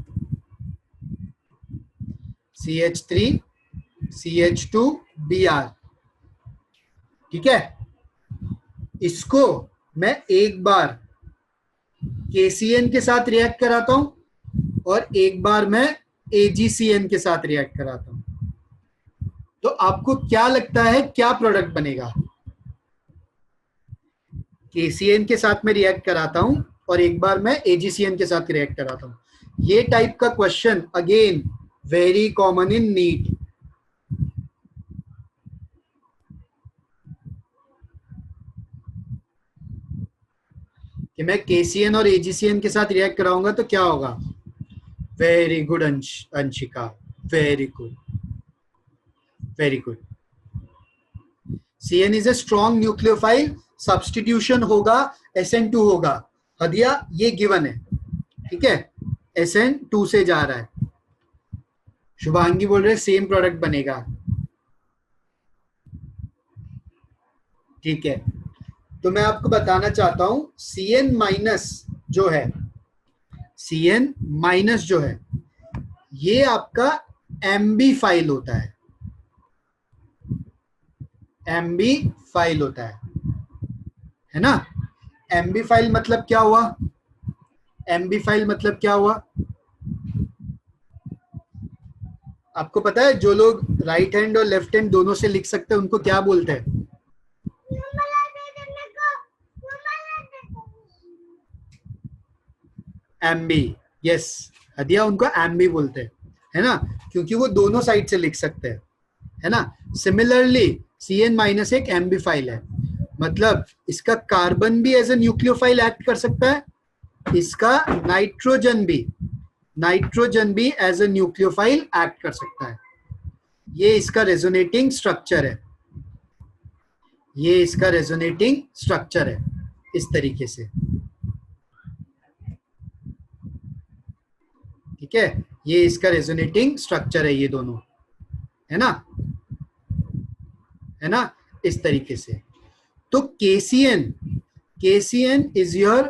CH3CH2Br, ठीक है। इसको मैं एक बार KCN के साथ रिएक्ट कराता हूं और एक बार मैं AgCN के साथ रिएक्ट कराता हूं, तो आपको क्या लगता है क्या प्रोडक्ट बनेगा? KCN के साथ में रिएक्ट कराता हूं और एक बार मैं AgCN के साथ रिएक्ट कराता हूं। ये टाइप का question again very common in NEET. कि मैं KCN और AgCN के साथ रिएक्ट कराऊंगा तो क्या होगा? Very good Anshika, very good, very good. CN is a strong nucleophile, substitution होगा SN2 होगा। हदिया ये गिवन है, ठीक है, SN2 से जा रहा है। शुभांगी बोल रहे सेम प्रोडक्ट बनेगा, ठीक है। तो मैं आपको बताना चाहता हूं CN माइनस जो है, CN माइनस जो है ये आपका MB फाइल होता है, MB फाइल होता है ना। MB फाइल मतलब क्या हुआ? MB फाइल मतलब क्या हुआ? आपको पता है जो लोग राइट हैंड और लेफ्ट हैंड दोनों से लिख सकते हैं उनको क्या बोलते हैं? MB, यस हदिया, उनको MB बोलते हैं, है ना, क्योंकि वो दोनों साइड से लिख सकते हैं, है ना। सिमिलरली CN माइनस एक MB फाइल है, मतलब इसका कार्बन भी एज ए न्यूक्लियोफाइल एक्ट कर सकता है, इसका नाइट्रोजन भी एज ए न्यूक्लियोफाइल एक्ट कर सकता है। ये इसका रेजोनेटिंग स्ट्रक्चर है, ये इसका रेजोनेटिंग स्ट्रक्चर है इस तरीके से, ठीक है। ये इसका रेजोनेटिंग स्ट्रक्चर है, ये दोनों, है ना, है ना, इस तरीके से। तो KCN इज योर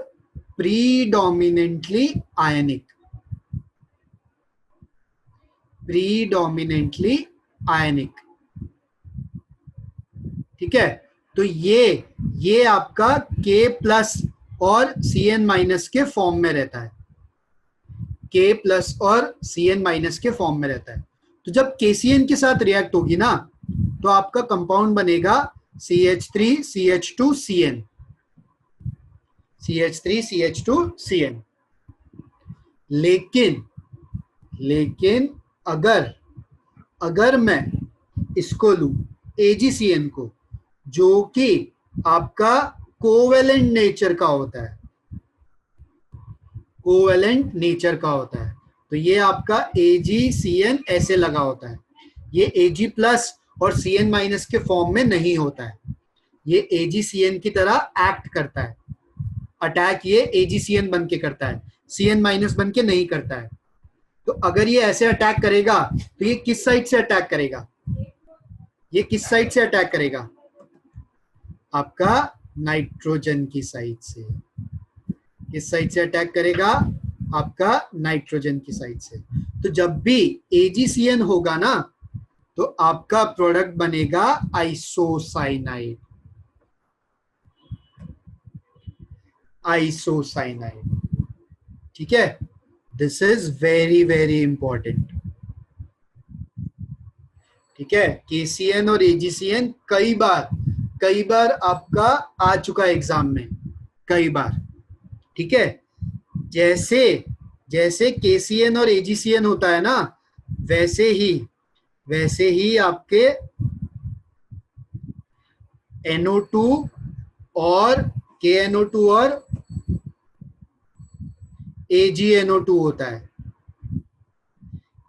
प्रीडोमिनेंटली आयनिक, ठीक है। तो ये आपका K प्लस और CN माइनस के फॉर्म में रहता है, K प्लस और CN माइनस के फॉर्म में रहता है। तो जब KCN के साथ रिएक्ट होगी ना तो आपका कंपाउंड बनेगा CH3CH2CN, CH3CH2CN। लेकिन अगर मैं इसको लूं AgCN को, जो कि आपका कोवेलेंट नेचर का होता है, कोवेलेंट नेचर का होता है, तो ये आपका AgCN ऐसे लगा होता है, ये Ag प्लस और CN माइनस के फॉर्म में नहीं होता है, ये AgCN की तरह एक्ट करता है, अटैक ये AgCN बन के करता है, CN माइनस बन के नहीं करता है। तो अगर ये ऐसे अटैक करेगा तो ये किस साइड से अटैक करेगा? ये किस साइड से अटैक करेगा? आपका नाइट्रोजन की साइड से। किस साइड से अटैक करेगा? आपका नाइट्रोजन की साइड से। तो जब भी AgCN होगा ना तो आपका प्रोडक्ट बनेगा आइसोसाइनाइड, ठीक है। This is very very important, ठीक है। KCN और AgCN कई बार आपका आ चुका है एग्जाम में, कई बार, ठीक है। जैसे KCN और AgCN होता है ना, वैसे ही आपके NO2 और KNO2 और AgNO2 होता है,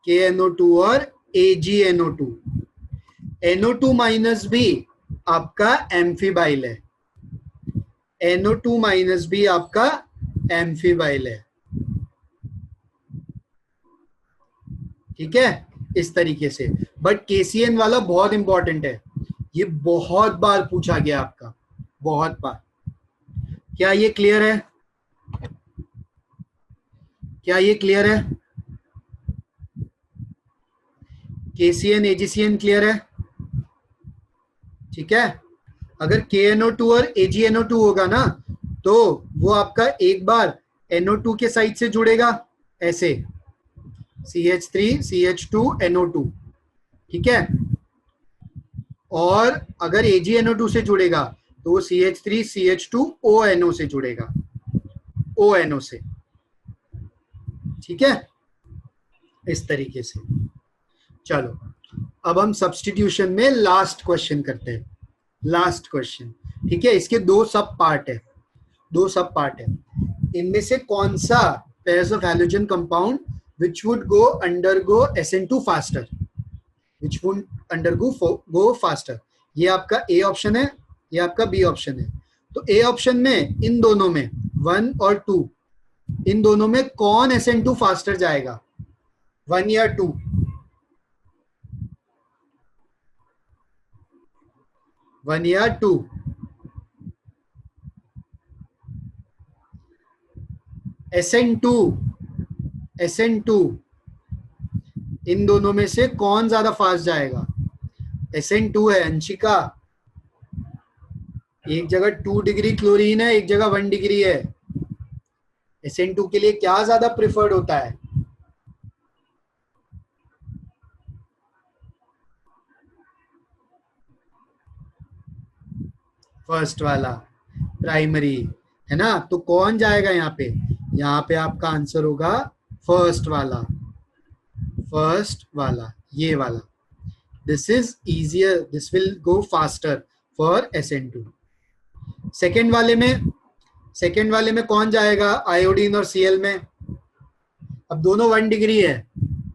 KNO2 और AgNO2। NO2 माइनस भी आपका एम्फीबाइल है, NO2 माइनस भी आपका एम्फीबाइल है, ठीक है। इस तरीके से। बट KCN वाला बहुत इंपॉर्टेंट है, ये बहुत बार पूछा गया आपका, बहुत बार। क्या ये क्लियर है? क्या ये क्लियर है? KCN AgCN क्लियर है? ठीक है। अगर KNO2 और AgNO2 होगा ना, तो वो आपका एक बार NO2 के साइड से जुड़ेगा ऐसे, CH3 CH2 NO2, ठीक है। और अगर AgNO2 से जुड़ेगा तो वो CH3 CH2 ONO से जुड़ेगा, ONO से, ठीक है, इस तरीके से। चलो अब हम सब्स्टिट्यूशन में लास्ट क्वेश्चन करते हैं, लास्ट क्वेश्चन, ठीक है। इसके दो सब पार्ट है, दो सब पार्ट है। इनमें से कौन सा pairs of halogen compound which would go undergo SN2 faster, which would undergo go faster, ये आपका A ऑप्शन है, ये आपका B ऑप्शन है। तो A ऑप्शन में इन दोनों में 1 और 2, इन दोनों में कौन SN2 फास्टर जाएगा, 1 या 2? वन या टू? SN2, SN2, इन दोनों में से कौन ज्यादा फास्ट जाएगा? SN2 है अंशिका, एक जगह 2 डिग्री क्लोरीन है, एक जगह 1 डिग्री है। SN2 के लिए क्या ज्यादा प्रिफर्ड होता है? फर्स्ट वाला, प्राइमरी, है ना। तो कौन जाएगा यहाँ पे? यहाँ पे आपका आंसर होगा फर्स्ट वाला, फर्स्ट वाला, ये वाला। This is easier, this will go faster for SN2। Second वाले में, सेकेंड वाले में कौन जाएगा आयोडीन और Cl में? अब दोनों 1 डिग्री है,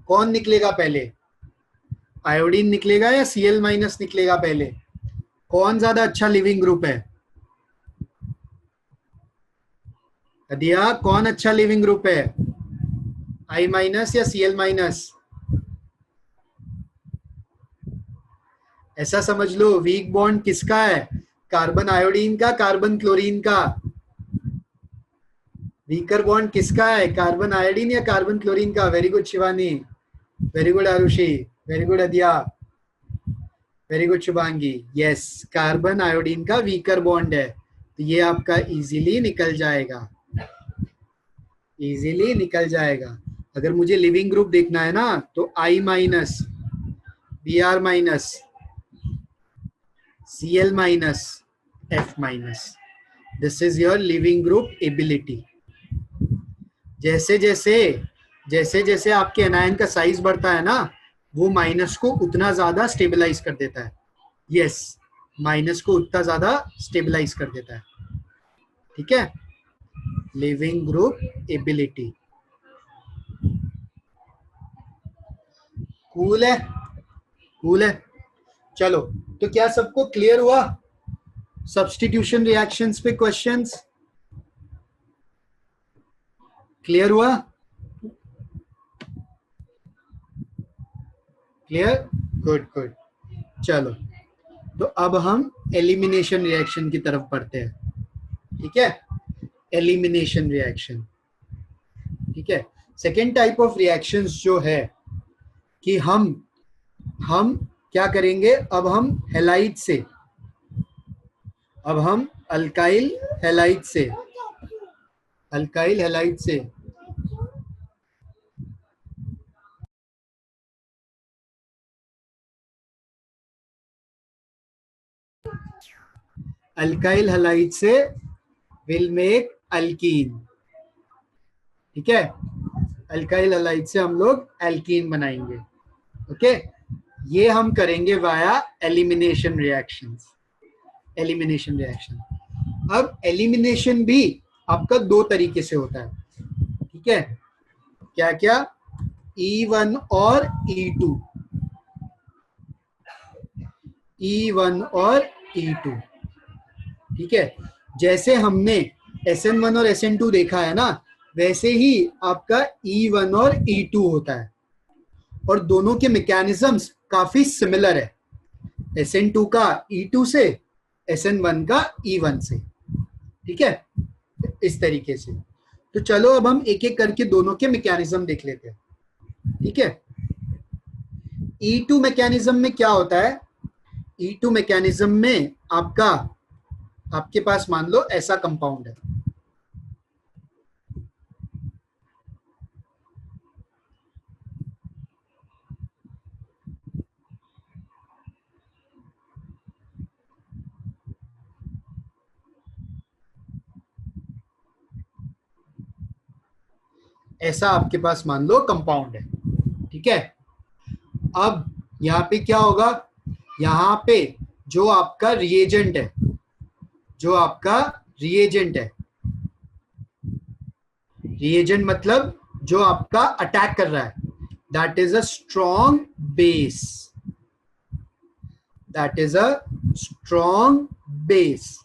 कौन निकलेगा पहले? आयोडीन निकलेगा या Cl माइनस निकलेगा पहले? कौन ज्यादा अच्छा लिविंग ग्रुप है? दिया, कौन अच्छा लिविंग ग्रुप है, I माइनस या Cl माइनस? ऐसा समझ लो, वीक बॉन्ड किसका है, कार्बन आयोडीन का, कार्बन क्लोरीन का? वीकर बॉन्ड किसका है, कार्बन आयोडीन या कार्बन क्लोरीन का? Very good Shivani, very good Arushi, very good Adiya, very good Shubhangi. Yes, carbon iodine का वीकर बॉन्ड है, तो ये आपका इजीली निकल जाएगा, इजीली निकल जाएगा। अगर मुझे लिविंग ग्रुप देखना है ना, तो I minus, Br minus, Cl minus, F minus, this is your leaving group ability. जैसे जैसे जैसे जैसे आपके एनायन का साइज बढ़ता है ना, वो माइनस को उतना ज्यादा स्टेबलाइज कर देता है। यस, माइनस को उतना ज्यादा स्टेबलाइज कर देता है, ठीक है। लिविंग ग्रुप एबिलिटी, कूल है, कूल है। चलो, तो क्या सबको क्लियर हुआ सब्स्टिट्यूशन रिएक्शंस पे क्वेश्चंस? क्लियर हुआ? Clear, good good. चलो, तो अब हम एलिमिनेशन रिएक्शन की तरफ बढ़ते हैं, ठीक है। एलिमिनेशन रिएक्शन, ठीक है। सेकेंड टाइप ऑफ रिएक्शंस जो है कि हम क्या करेंगे, अब हम हैलाइड से, अब हम अल्काइल हैलाइड से, अल्काइल हैलाइड से अल्काइल हैलाइड से विल मेक अल्कीन, ठीक है। अल्काइल हैलाइड से हम लोग एल्कीन बनाएंगे, ओके। ये हम करेंगे via elimination reactions, elimination reaction. अब एलिमिनेशन भी आपका दो तरीके से होता है, ठीक है। क्या क्या? E1 और E2, E1 और E2, ठीक है। जैसे हमने SN1 और SN2 देखा है ना, वैसे ही आपका E1 और E2 होता है। और दोनों के मैकेनिज्म्स काफी सिमिलर है, SN2 का E2 से, SN1 का E1 से। ठीक है, इस तरीके से। तो चलो अब हम एक एक करके दोनों के मैकेनिज्म देख लेते हैं। ठीक है, E2 मैकेनिज्म में क्या होता है? E2 मैकेनिज्म में आपके पास मान लो ऐसा कंपाउंड है, ऐसा आपके पास मान लो कंपाउंड है। ठीक है, अब यहाँ पे क्या होगा? यहाँ पे जो आपका रिएजेंट है, रिएजेंट मतलब जो आपका अटैक कर रहा है, that is a strong base.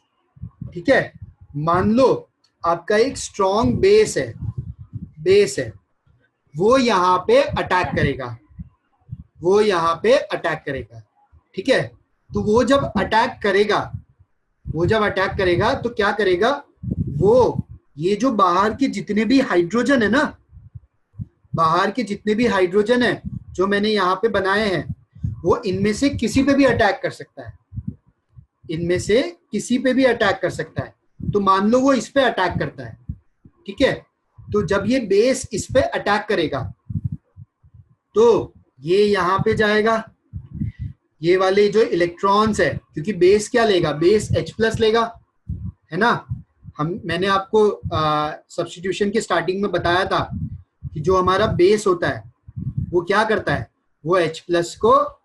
ठीक है, मान लो आपका एक स्ट्रॉन्ग बेस है, वो यहाँ पे अटैक करेगा। ठीक है, तो वो जब अटैक करेगा तो क्या करेगा वो? ये जो बाहर के जितने भी हाइड्रोजन है जो मैंने यहाँ पे बनाए हैं, वो इनमें से किसी पे भी अटैक कर सकता है। तो मान लो वो इस पे अटैक करता है। ठीक है, तो जब ये बेस इस पे अटैक करेगा तो ये यहाँ पे जाएगा, ये वाले जो इलेक्ट्रॉन्स है, क्योंकि बेस क्या लेगा? बेस H+ लेगा, है ना? मैंने आपको सब्स्टिट्यूशन के स्टार्टिंग में बताया था कि जो हमारा बेस होता है वो क्या करता है? वो H+ को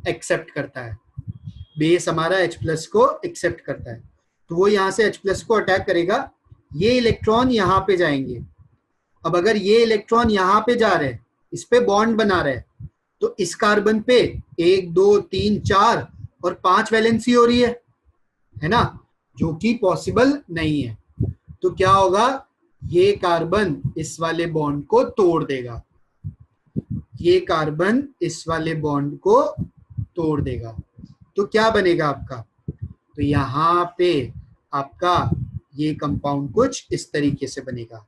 एक्सेप्ट करता है। बेस हमारा H+ को एक्सेप्ट करता है, तो वो यहाँ से H+ को अटैक करेगा। ये इलेक्ट्रॉन यहाँ पे जाएंगे। अब अगर ये इलेक्ट्रॉन यहाँ पे जा रहे हैं, इस पे बॉन्ड बना रहे हैं, तो इस कार्बन पे 1 2 3 4 और 5 वैलेंसी हो रही है ना, जो कि पॉसिबल नहीं है। तो क्या होगा? ये कार्बन इस वाले बॉन्ड को तोड़ देगा, तो क्या बनेगा आपका? तो यहाँ पे आपका ये कंपाउंड कुछ इस तरीके से बनेगा।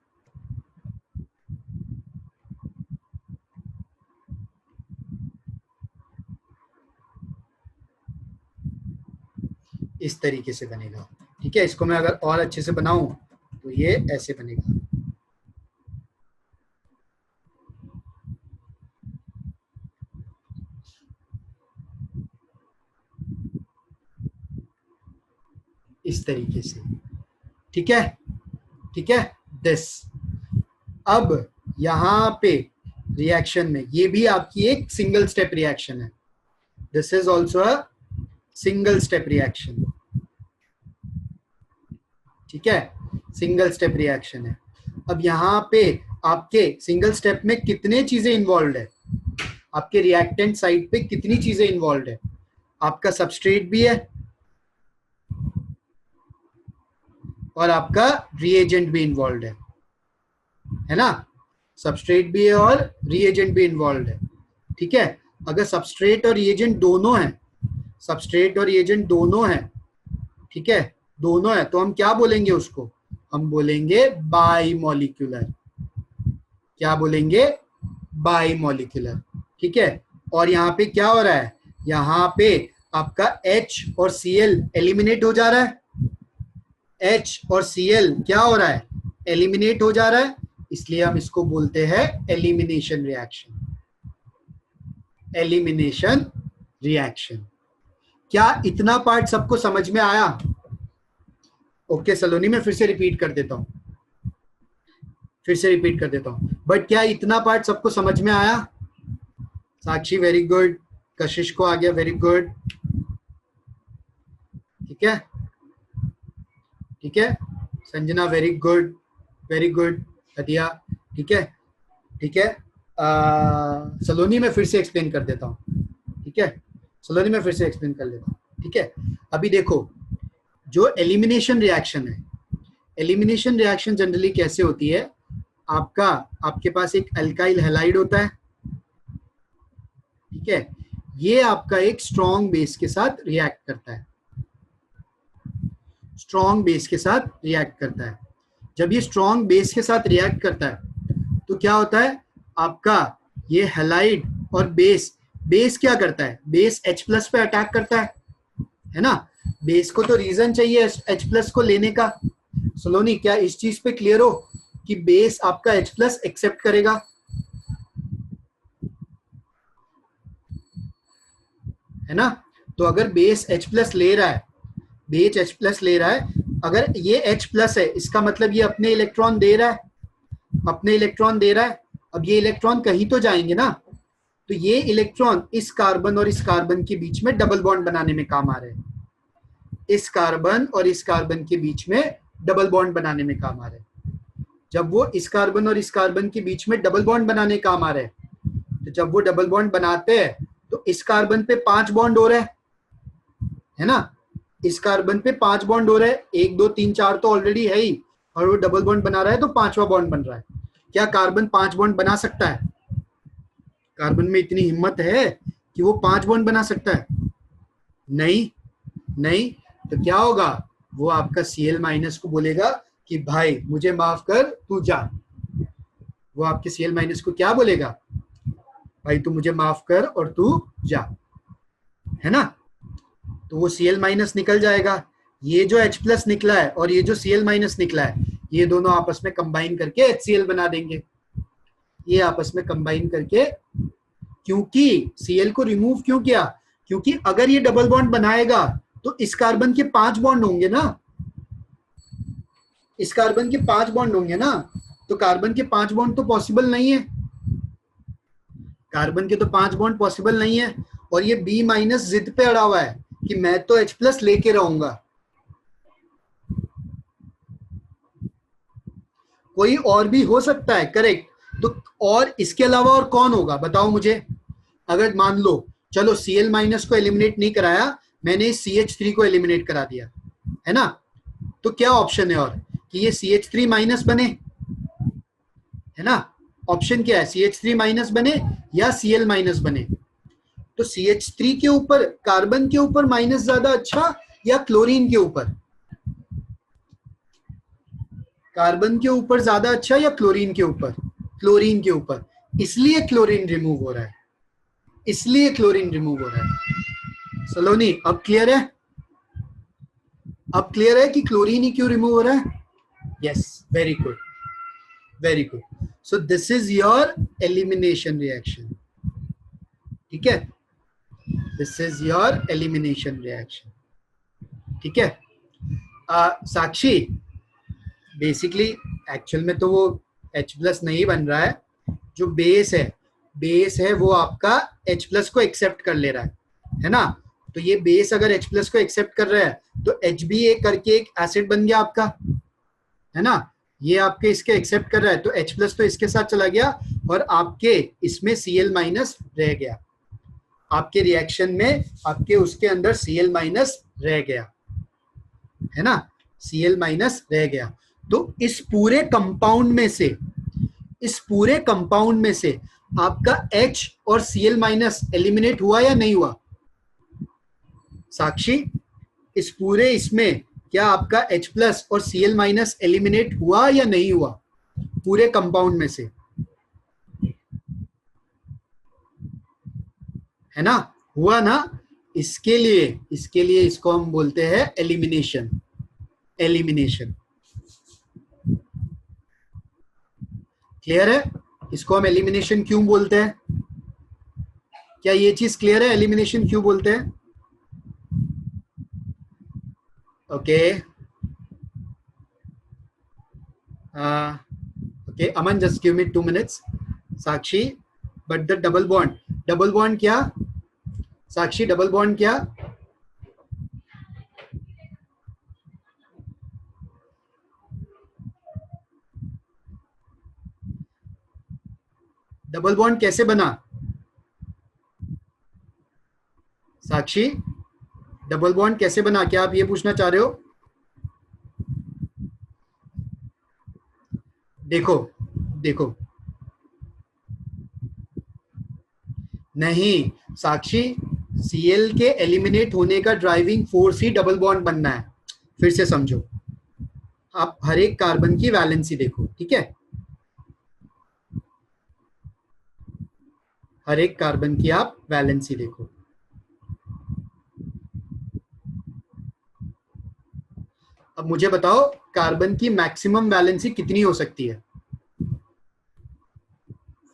इस तरीके से बनेगा। ठीक है, इसको मैं अगर और अच्छे से बनाऊं तो ये ऐसे बनेगा। इस तरीके से। ठीक है, दिस। अब यहाँ पे रिएक्शन में ये भी आपकी एक सिंगल स्टेप रिएक्शन है। This is also a single step reaction. ठीक है, सिंगल स्टेप रिएक्शन है। अब यहाँ पे आपके सिंगल स्टेप में कितने चीजें इन्वॉल्व है? आपके रिएक्टेंट साइड पे कितनी चीजें इन्वॉल्व है? आपका सबस्ट्रेट भी है और आपका रिएजेंट भी इन्वॉल्व है ना? सबस्ट्रेट भी है और रिएजेंट भी इन्वॉल्व है। ठीक है, अगर सबस्ट्रेट और रिएजेंट दोनों हैं, ठीक है, दोनों है, तो हम क्या बोलेंगे उसको? हम बोलेंगे बाइमोलिक्यूलर। क्या बोलेंगे? बाइमोलिक्यूलर। ठीक है, और यहाँ पे क्या हो रहा है? यहाँ पे आपका H और Cl एलिमिनेट हो जा रहा है। H और Cl क्या हो रहा है? एलिमिनेट हो जा रहा है, इसलिए हम इसको बोलते हैं एलिमिनेशन रिएक्शन। क्या इतना पार्ट सबको समझ में आया? ओके सलोनी, मैं फिर से रिपीट कर देता हूँ, बट क्या इतना पार्ट सबको समझ में आया? साक्षी वेरी गुड, कशिश को आ गया, वेरी गुड। ठीक है, संजना वेरी गुड, हदिया। ठीक है, सलोनी मैं फिर से एक्सप्लेन कर देता हूँ। ठीक है, ठीक है, अभी देखो, जो एलिमिनेशन रिएक्शन जनरली कैसे होती है? आपके पास एक अल्काइल हैलाइड होता है, ठीक है, ये आपका एक स्ट्रॉन्ग बेस के साथ रिएक्ट करता है, स्ट्रॉन्ग बेस के साथ रिएक्ट करता है। जब ये स्ट्रॉन्ग बेस के साथ रिएक्ट करता है तो क्या होता है, आपका ये हैलाइड और बेस, बेस क्या करता है, बेस H प्लस पे अटैक करता है ना। बेस को तो रीजन चाहिए H प्लस को लेने का। सलोनी, क्या इस चीज पे क्लियर हो कि बेस आपका H प्लस एक्सेप्ट करेगा, है ना। तो अगर बेस H प्लस ले रहा है, बेस H प्लस ले रहा है, अगर ये H प्लस है इसका मतलब ये अपने इलेक्ट्रॉन दे रहा है, अपने इलेक्ट्रॉन दे रहा है। अब ये इलेक्ट्रॉन कहीं तो जाएंगे ना, तो ये इलेक्ट्रॉन इस कार्बन और इस कार्बन के बीच में डबल बॉन्ड बनाने में काम आ रहे हैं, इस कार्बन और इस कार्बन के बीच में डबल बॉन्ड बनाने में काम आ रहे हैं। जब वो इस कार्बन और इस कार्बन के बीच में डबल बॉन्ड बनाने काम आ रहे हैं, तो जब वो डबल बॉन्ड बनाते हैं तो इस कार्बन पे 5 बॉन्ड हो रहे हैं, है ना। इस कार्बन पे 5 बॉन्ड हो रहे हैं, 1 2 3 4 तो ऑलरेडी है ही, और वो डबल बॉन्ड बना रहा है तो 5वां बॉन्ड बन रहा है। क्या कार्बन 5 बॉन्ड बना सकता है? कार्बन में इतनी हिम्मत है कि वो 5 बॉन्ड बना सकता है? नहीं, नहीं। तो क्या होगा, वो आपका Cl माइनस को बोलेगा कि भाई मुझे माफ कर, तू जा। वो आपके Cl माइनस को क्या बोलेगा, भाई तू मुझे माफ कर और तू जा, है ना। तो वो Cl माइनस निकल जाएगा, ये जो H प्लस निकला है और ये जो Cl माइनस निकला है, ये दोनों आपस में कंबाइन करके HCl बना देंगे। ये आपस में कंबाइन करके, क्योंकि Cl को रिमूव क्यों किया, क्योंकि अगर ये डबल बॉन्ड बनाएगा तो इस कार्बन के 5 बॉन्ड होंगे ना, इस कार्बन के 5 बॉन्ड होंगे ना, तो कार्बन के 5 बॉन्ड तो पॉसिबल नहीं है, कार्बन के तो 5 बॉन्ड पॉसिबल नहीं है। और ये B माइनस जिद पे अड़ा हुआ है कि मैं तो H प्लस लेके रहूंगा। कोई और भी हो सकता है, करेक्ट। तो और इसके अलावा और कौन होगा बताओ मुझे। अगर मान लो, चलो Cl माइनस को एलिमिनेट नहीं कराया, मैंने CH3 को एलिमिनेट करा दिया, है ना। तो क्या ऑप्शन है और, कि ये CH3 माइनस बने, है ना। ऑप्शन क्या है, CH3 माइनस बने या Cl माइनस बने। तो CH3 के ऊपर, कार्बन के ऊपर माइनस ज्यादा अच्छा या क्लोरीन के ऊपर, कार्बन के ऊपर ज्यादा अच्छा या क्लोरीन के ऊपर, क्लोरीन के ऊपर। इसलिए क्लोरीन रिमूव हो रहा है, इसलिए क्लोरीन रिमूव हो रहा है। सलोनी, अब क्लियर है, अब क्लियर है कि क्लोरीन ही क्यों रिमूव हो रहा है। Yes, very good, very good. So this is your elimination reaction, ठीक है, this is your elimination reaction, ठीक है। साक्षी, बेसिकली एक्चुअल में तो वो H प्लस नहीं बन रहा है, जो बेस है, बेस है वो आपका H प्लस को एक्सेप्ट कर ले रहा है ना। तो ये बेस अगर H प्लस को एक्सेप्ट कर रहा है तो HBA करके एक एसिड बन गया आपका, है ना। ये आपके इसके एक्सेप्ट कर रहा है तो H प्लस तो इसके साथ चला गया और आपके इसमें Cl माइनस रह गया, आपके रिएक्शन में आपके उसके अंदर Cl माइनस रह गया, है ना, Cl माइनस रह गया। तो इस पूरे कंपाउंड में से, इस पूरे कंपाउंड में से आपका H और Cl माइनस एलिमिनेट हुआ या नहीं हुआ। साक्षी, इस पूरे इसमें क्या आपका H प्लस और Cl माइनस एलिमिनेट हुआ या नहीं हुआ, पूरे कंपाउंड में से, है ना, हुआ ना। इसके लिए इसको हम बोलते हैं एलिमिनेशन, एलिमिनेशन। क्लियर है, इसको हम एलिमिनेशन क्यों बोलते हैं, क्या ये चीज क्लियर है, एलिमिनेशन क्यों बोलते हैं। Okay, okay Aman, just give me 2 minutes। Sakshi, but the double bond, double bond क्या, साक्षी डबल बॉन्ड क्या, डबल बॉन्ड कैसे बना। साक्षी, डबल बॉन्ड कैसे बना, क्या आप ये पूछना चाह रहे हो। देखो, देखो, नहीं साक्षी, Cl के एलिमिनेट होने का ड्राइविंग फोर्स ही डबल बॉन्ड बनना है। फिर से समझो, आप हर एक कार्बन की वैलेंसी देखो, ठीक है, हर एक कार्बन की आप वैलेंसी देखो। अब मुझे बताओ कार्बन की मैक्सिमम वैलेंसी कितनी हो सकती है?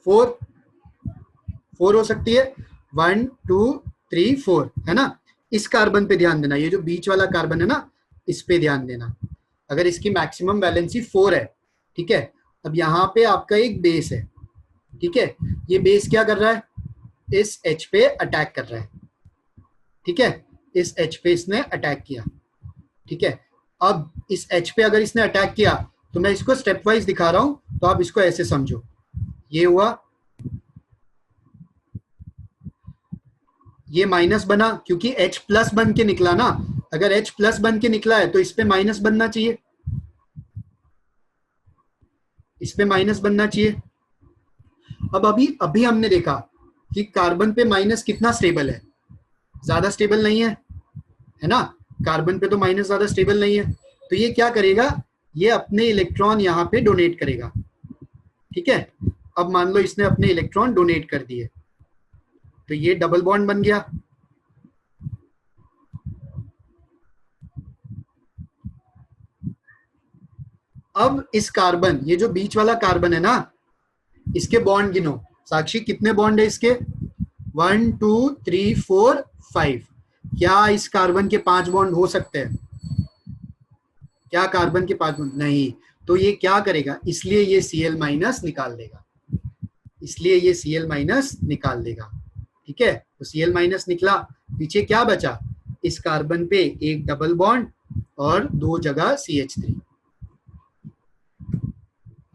4 4 हो सकती है। 1 2 3 4 है ना। इस कार्बन पे ध्यान देना, ये जो बीच वाला कार्बन है ना, इस पे ध्यान देना। अगर इसकी मैक्सिमम वैलेंसी 4 है, ठीक है, अब यहाँ पे आपका एक बेस है, ठीक है, ये बेस क्या कर रहा है? इस H पे अटैक कर रहा है, ठीक है, इस H पे इसने अटैक किया, ठीक है। अब इस H पे अगर इसने अटैक किया तो मैं इसको स्टेप वाइज दिखा रहा हूं, तो आप इसको ऐसे समझो। ये हुआ, ये माइनस बना क्योंकि H प्लस बन के निकला ना। अगर H प्लस बन के निकला है तो इस पे माइनस बनना चाहिए, इस पे माइनस बनना चाहिए। अब अभी अभी हमने देखा कि कार्बन पे माइनस कितना स्टेबल है, ज्यादा स्टेबल नहीं है ना। कार्बन पे तो माइनस ज्यादा स्टेबल नहीं है, तो ये क्या करेगा, ये अपने इलेक्ट्रॉन यहाँ पे डोनेट करेगा, ठीक है। अब मान लो इसने अपने इलेक्ट्रॉन डोनेट कर दिए, तो ये डबल बॉन्ड बन गया। अब इस कार्बन, ये जो बीच वाला कार्बन है ना, इसके बॉन्ड गिनो। साक्षी कितने बॉन्ड है इसके? 1 2 3 4 5। क्या इस कार्बन के 5 बॉन्ड हो सकते हैं? क्या कार्बन के 5 बॉन्ड नहीं? तो ये क्या करेगा, इसलिए ये Cl माइनस निकाल देगा, इसलिए ये Cl माइनस निकाल देगा, ठीक है। तो Cl माइनस निकला, पीछे क्या बचा? इस कार्बन पे एक डबल बॉन्ड और 2 जगह CH3।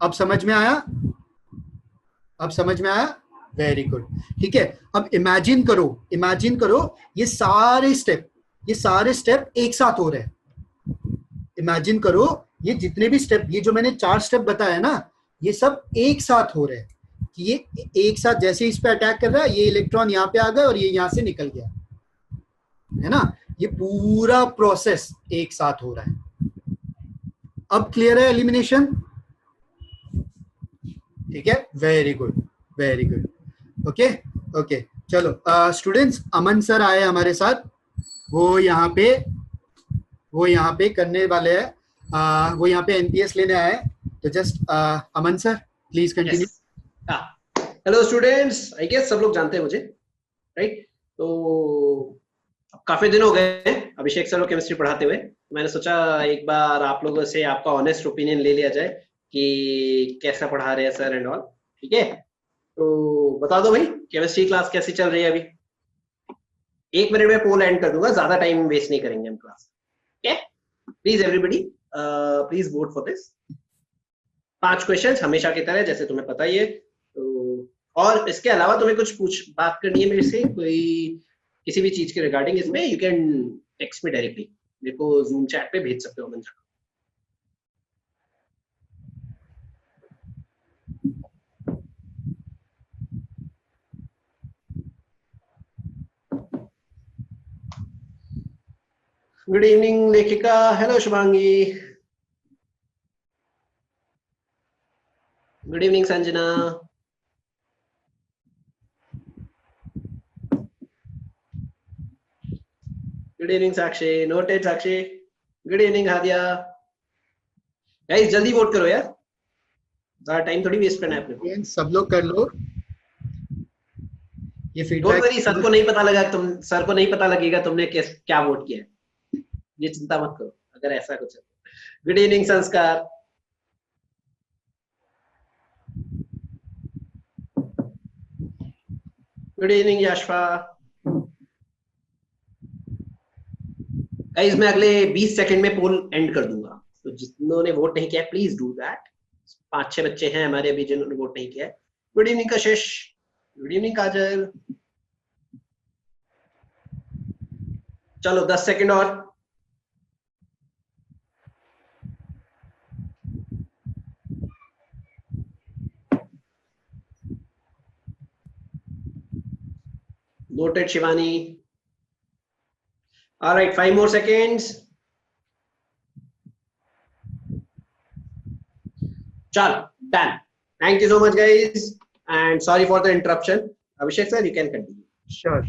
अब समझ में आया? अब समझ में आया? वेरी गुड, ठीक है। अब इमेजिन करो, इमेजिन करो ये सारे स्टेप एक साथ हो रहे हैं। इमेजिन करो ये जितने भी स्टेप, ये जो मैंने 4 स्टेप बताया ना, ये सब एक साथ हो रहे हैं। कि ये एक साथ जैसे इस पे अटैक कर रहा है, ये इलेक्ट्रॉन यहाँ पे आ गए और ये यहाँ से निकल गया, है ना। ये पूरा प्रोसेस एक साथ हो रहा है। अब क्लियर है एलिमिनेशन? ठीक है, very good, very good. Okay okay, चलो स्टूडेंट्स, अमन सर आए हमारे साथ, वो यहाँ पे वो यहाँ पे करने वाले हैं, वो यहाँ पे एनपीएस लेने आए। तो just Aman sir please continue. Hello students, I guess सब लोग जानते हैं मुझे, राइट। तो काफी दिन हो गए अभिषेक सर को केमिस्ट्री पढ़ाते हुए। मैंने सोचा एक बार आप लोगों से आपका ऑनेस्ट ओपिनियन ले लिया जाए कि कैसा पढ़ा रहे हैं सर एंड ऑल, ठीक है। तो बता दो भाई, केमिस्ट्री क्लास कैसी चल रही है अभी? 1 मिनट में पोल एंड कर दूंगा, ज्यादा टाइम वेस्ट नहीं करेंगे हम क्लास, ठीक है। Please everybody, please vote for this. 5 questions हमेशा की तरह, जैसे तुम्हें पता ही है। तो और इसके अलावा तुम्हें कुछ बात करनी है मेरे से, कोई किसी भी चीज के रिगार्डिंग, इसमें you can text me directly, मेरे को जूम चैट पे भेज सकते हो Mantra. Good evening Lekhika, hello Shubhangi, good evening Sanjana, good evening Sakshi, noted Sakshi, good evening Hadiya. Guys जल्दी वोट करो यार, ज्यादा टाइम थोड़ी वेस्ट करना है अपने को। सब लोग कर लो ये डोंट फीडबैक। वरी, सर को नहीं पता लगा, सर को नहीं पता लगेगा तुमने क्या वोट किया है, ये चिंता मत करो अगर ऐसा कुछ है। गुड इवनिंग संस्कार, गुड इवनिंग यशफा। गाइस मैं अगले 20 सेकंड में पोल एंड कर दूंगा, तो जिन्होंने वोट नहीं किया प्लीज डू दैट। 5-6 बच्चे हैं हमारे अभी जिन्होंने वोट नहीं किया है। गुड इवनिंग कशिश, गुड इवनिंग काजल। चलो 10 सेकंड और। Noted, Shivani. All right, 5 more seconds. Chalo, done. Thank you so much, guys. And sorry for the interruption. Abhishek sir, you can continue. Sure.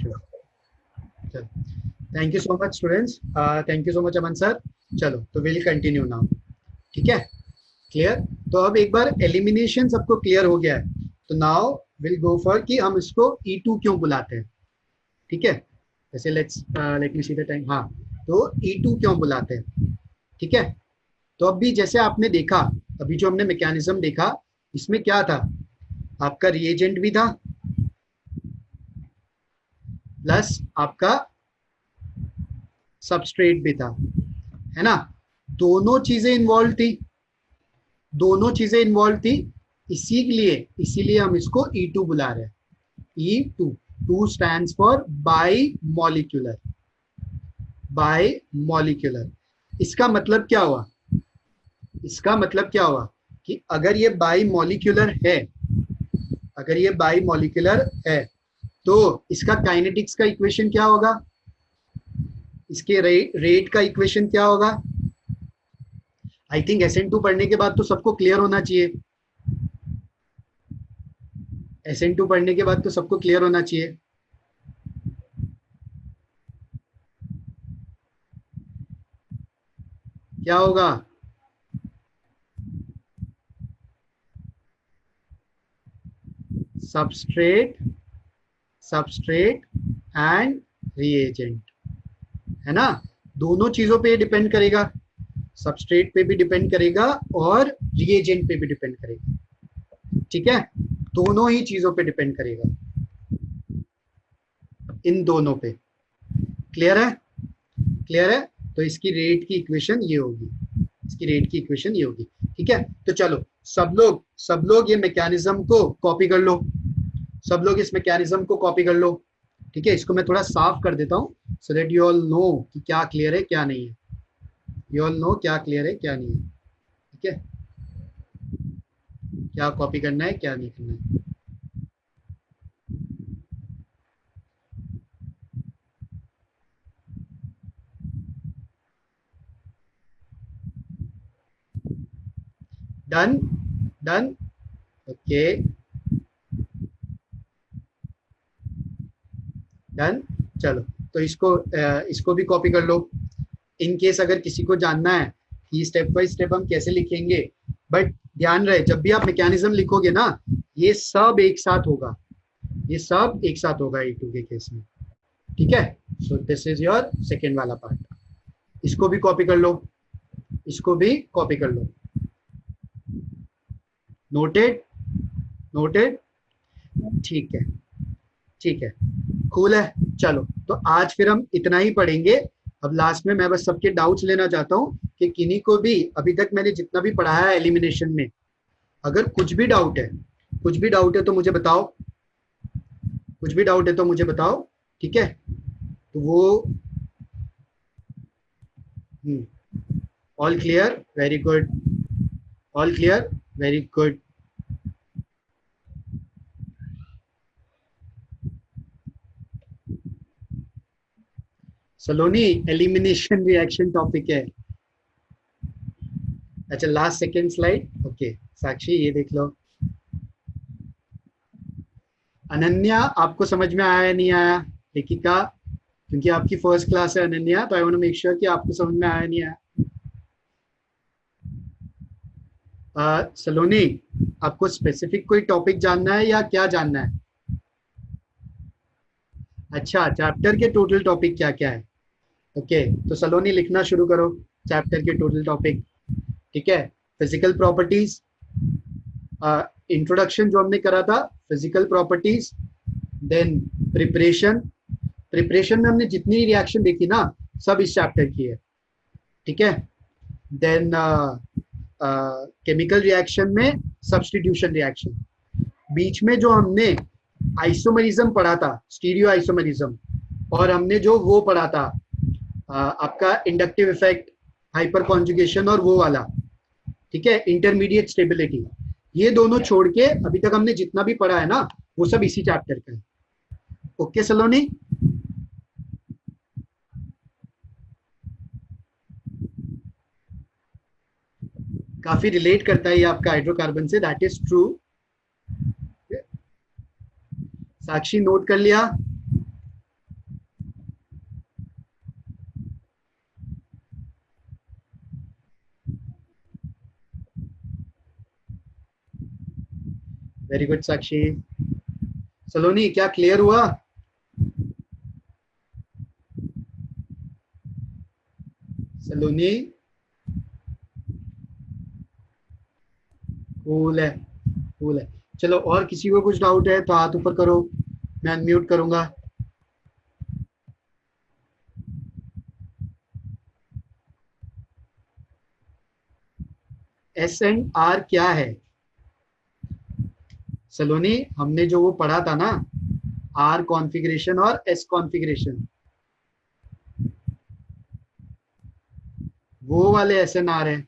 Thank you so much, students. Thank you so much, Aman sir. चलो, तो we'll continue now. ठीक है? Clear? तो अब एक बार elimination सबको clear हो गया है. तो now we'll go for कि हम इसको E2 क्यों बुलाते हैं. ठीक है? जैसे let me see the time. हाँ, तो E2 क्यों बुलाते हैं. ठीक है? तो अभी जैसे आपने देखा, अभी जो हमने मैकेनिज्म देखा, इसमें क्या था, आपका रिएजेंट भी था प्लस आपका सबस्ट्रेट भी था, है ना. दोनों चीजें इन्वॉल्व थी, इसीलिए हम इसको E2 बुला रहे हैं. E2, 2 stands for by molecular. इसका मतलब क्या हुआ कि अगर ये बाई मॉलिक्यूलर है तो इसका काइनेटिक्स का इक्वेशन क्या होगा, इसके रेट का इक्वेशन क्या होगा. आई थिंक SN2 पढ़ने के बाद तो सबको क्लियर होना चाहिए. क्या होगा, सबस्ट्रेट एंड रिएजेंट, है ना. दोनों चीजों पे डिपेंड करेगा, सबस्ट्रेट पे भी डिपेंड करेगा और रिएजेंट पे भी डिपेंड करेगा. ठीक है, दोनों ही चीजों पे डिपेंड करेगा, इन दोनों पे. क्लियर है. तो इसकी रेट की इक्वेशन ये होगी, ठीक है. तो चलो सब लोग ये मैकेनिज्म को कॉपी कर लो, ठीक है. इसको मैं थोड़ा साफ कर देता हूँ so that you all know कि क्या क्लियर है क्या नहीं है. ठीक है, क्या कॉपी करना है क्या नहीं करना है. डन. Okay, done. चलो, तो इसको भी कॉपी कर लो. इन केस अगर किसी को जानना है कि स्टेप बाय स्टेप हम कैसे लिखेंगे, बट ध्यान रहे जब भी आप मैकेनिज्म लिखोगे ना, ये सब एक साथ होगा, E2 के केस में. ठीक है. So this is your second वाला पार्ट. इसको भी कॉपी कर लो. नोटेड. ठीक है, कूल है. चलो, तो आज फिर हम इतना ही पढ़ेंगे. अब लास्ट में मैं बस सबके डाउट्स लेना चाहता हूँ कि किन्हीं को भी अभी तक मैंने जितना भी पढ़ाया है एलिमिनेशन में, अगर कुछ भी डाउट है तो मुझे बताओ. ठीक है, तो वो ऑल क्लियर, वेरी गुड. सलोनी, एलिमिनेशन रिएक्शन टॉपिक है. अच्छा, लास्ट सेकेंड स्लाइड. ओके, साक्षी ये देख लो. अनन्या, आपको समझ में आया नहीं आया. लेखिका, क्योंकि आपकी फर्स्ट क्लास है अनन्या, तो I want to make sure कि आपको समझ में आया नहीं आया. सलोनी, आपको स्पेसिफिक कोई टॉपिक जानना है या क्या जानना है. अच्छा, चैप्टर के टोटल टॉपिक क्या क्या है. ओके, तो सलोनी लिखना शुरू करो चैप्टर के टोटल टॉपिक. ठीक है, फिजिकल प्रॉपर्टीज, इंट्रोडक्शन जो हमने करा था, फिजिकल प्रॉपर्टीज, देन प्रिपरेशन में हमने जितनी रिएक्शन देखी ना, सब इस चैप्टर की है. ठीक है, देन केमिकल रिएक्शन में सब्स्टिट्यूशन रिएक्शन, बीच में जो हमने आइसोमरिज्म पढ़ा था, स्टीरियो आइसोमरिज्म, और हमने जो वो पढ़ा था आपका इंडक्टिव इफेक्ट, हाइपर कॉन्जुगेशन और वो वाला. ठीक है, इंटरमीडिएट स्टेबिलिटी, ये दोनों छोड़ के अभी तक हमने जितना भी पढ़ा है ना, वो सब इसी चैप्टर का है. ओके सलोनी, काफी रिलेट करता है ये आपका हाइड्रोकार्बन से, that is true. Sakshi note कर लिया? वेरी गुड साक्षी। सलोनी क्या क्लियर हुआ? सलोनी कूल है, कूल है। चलो और किसी को कुछ डाउट है तो हाथ ऊपर करो, मैं अनम्यूट करूंगा। एस एंड आर क्या है सलोनी? हमने जो वो पढ़ा था ना, आर कॉन्फ़िगरेशन और एस कॉन्फ़िगरेशन, वो वाले एस एन आर है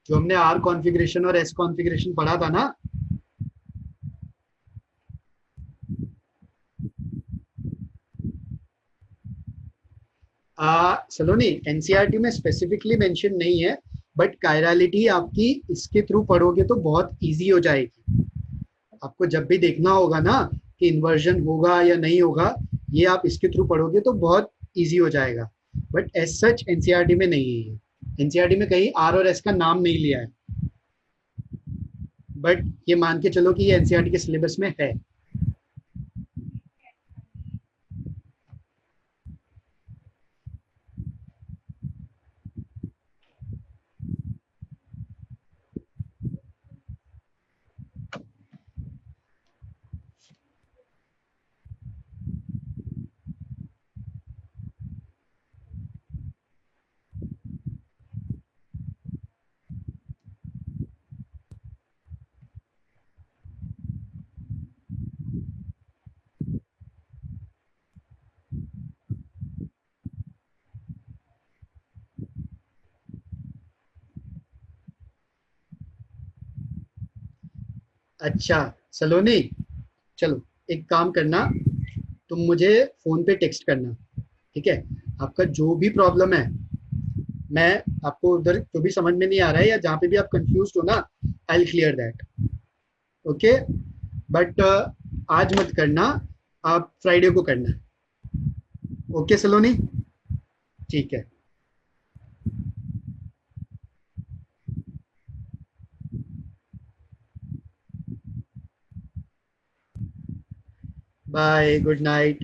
जो हमने आर कॉन्फ़िगरेशन और एस कॉन्फ़िगरेशन पढ़ा था ना। सलोनी एनसीईआरटी में स्पेसिफिकली मेंशन नहीं है, बट कायरलिटी आपकी इसके थ्रू पढ़ोगे तो बहुत इजी हो जाएगी। आपको जब भी देखना होगा ना कि इन्वर्जन होगा या नहीं होगा, ये आप इसके थ्रू पढ़ोगे तो बहुत इजी हो जाएगा। बट एज सच एनसीईआरटी में नहीं है, एनसीईआरटी में कहीं आर और एस का नाम नहीं लिया है, बट ये मान के चलो कि ये एनसीईआरटी के सिलेबस में है। अच्छा सलोनी, चलो एक काम करना, तुम मुझे फोन पे टेक्स्ट करना, ठीक है? आपका जो भी प्रॉब्लम है, मैं आपको उधर जो भी समझ में नहीं आ रहा है या जहाँ पे भी आप कंफ्यूज हो ना, I will clear that. Okay, but आज मत करना, आप फ्राइडे को करना। ओके सलोनी, ठीक है, बाय, गुड नाइट।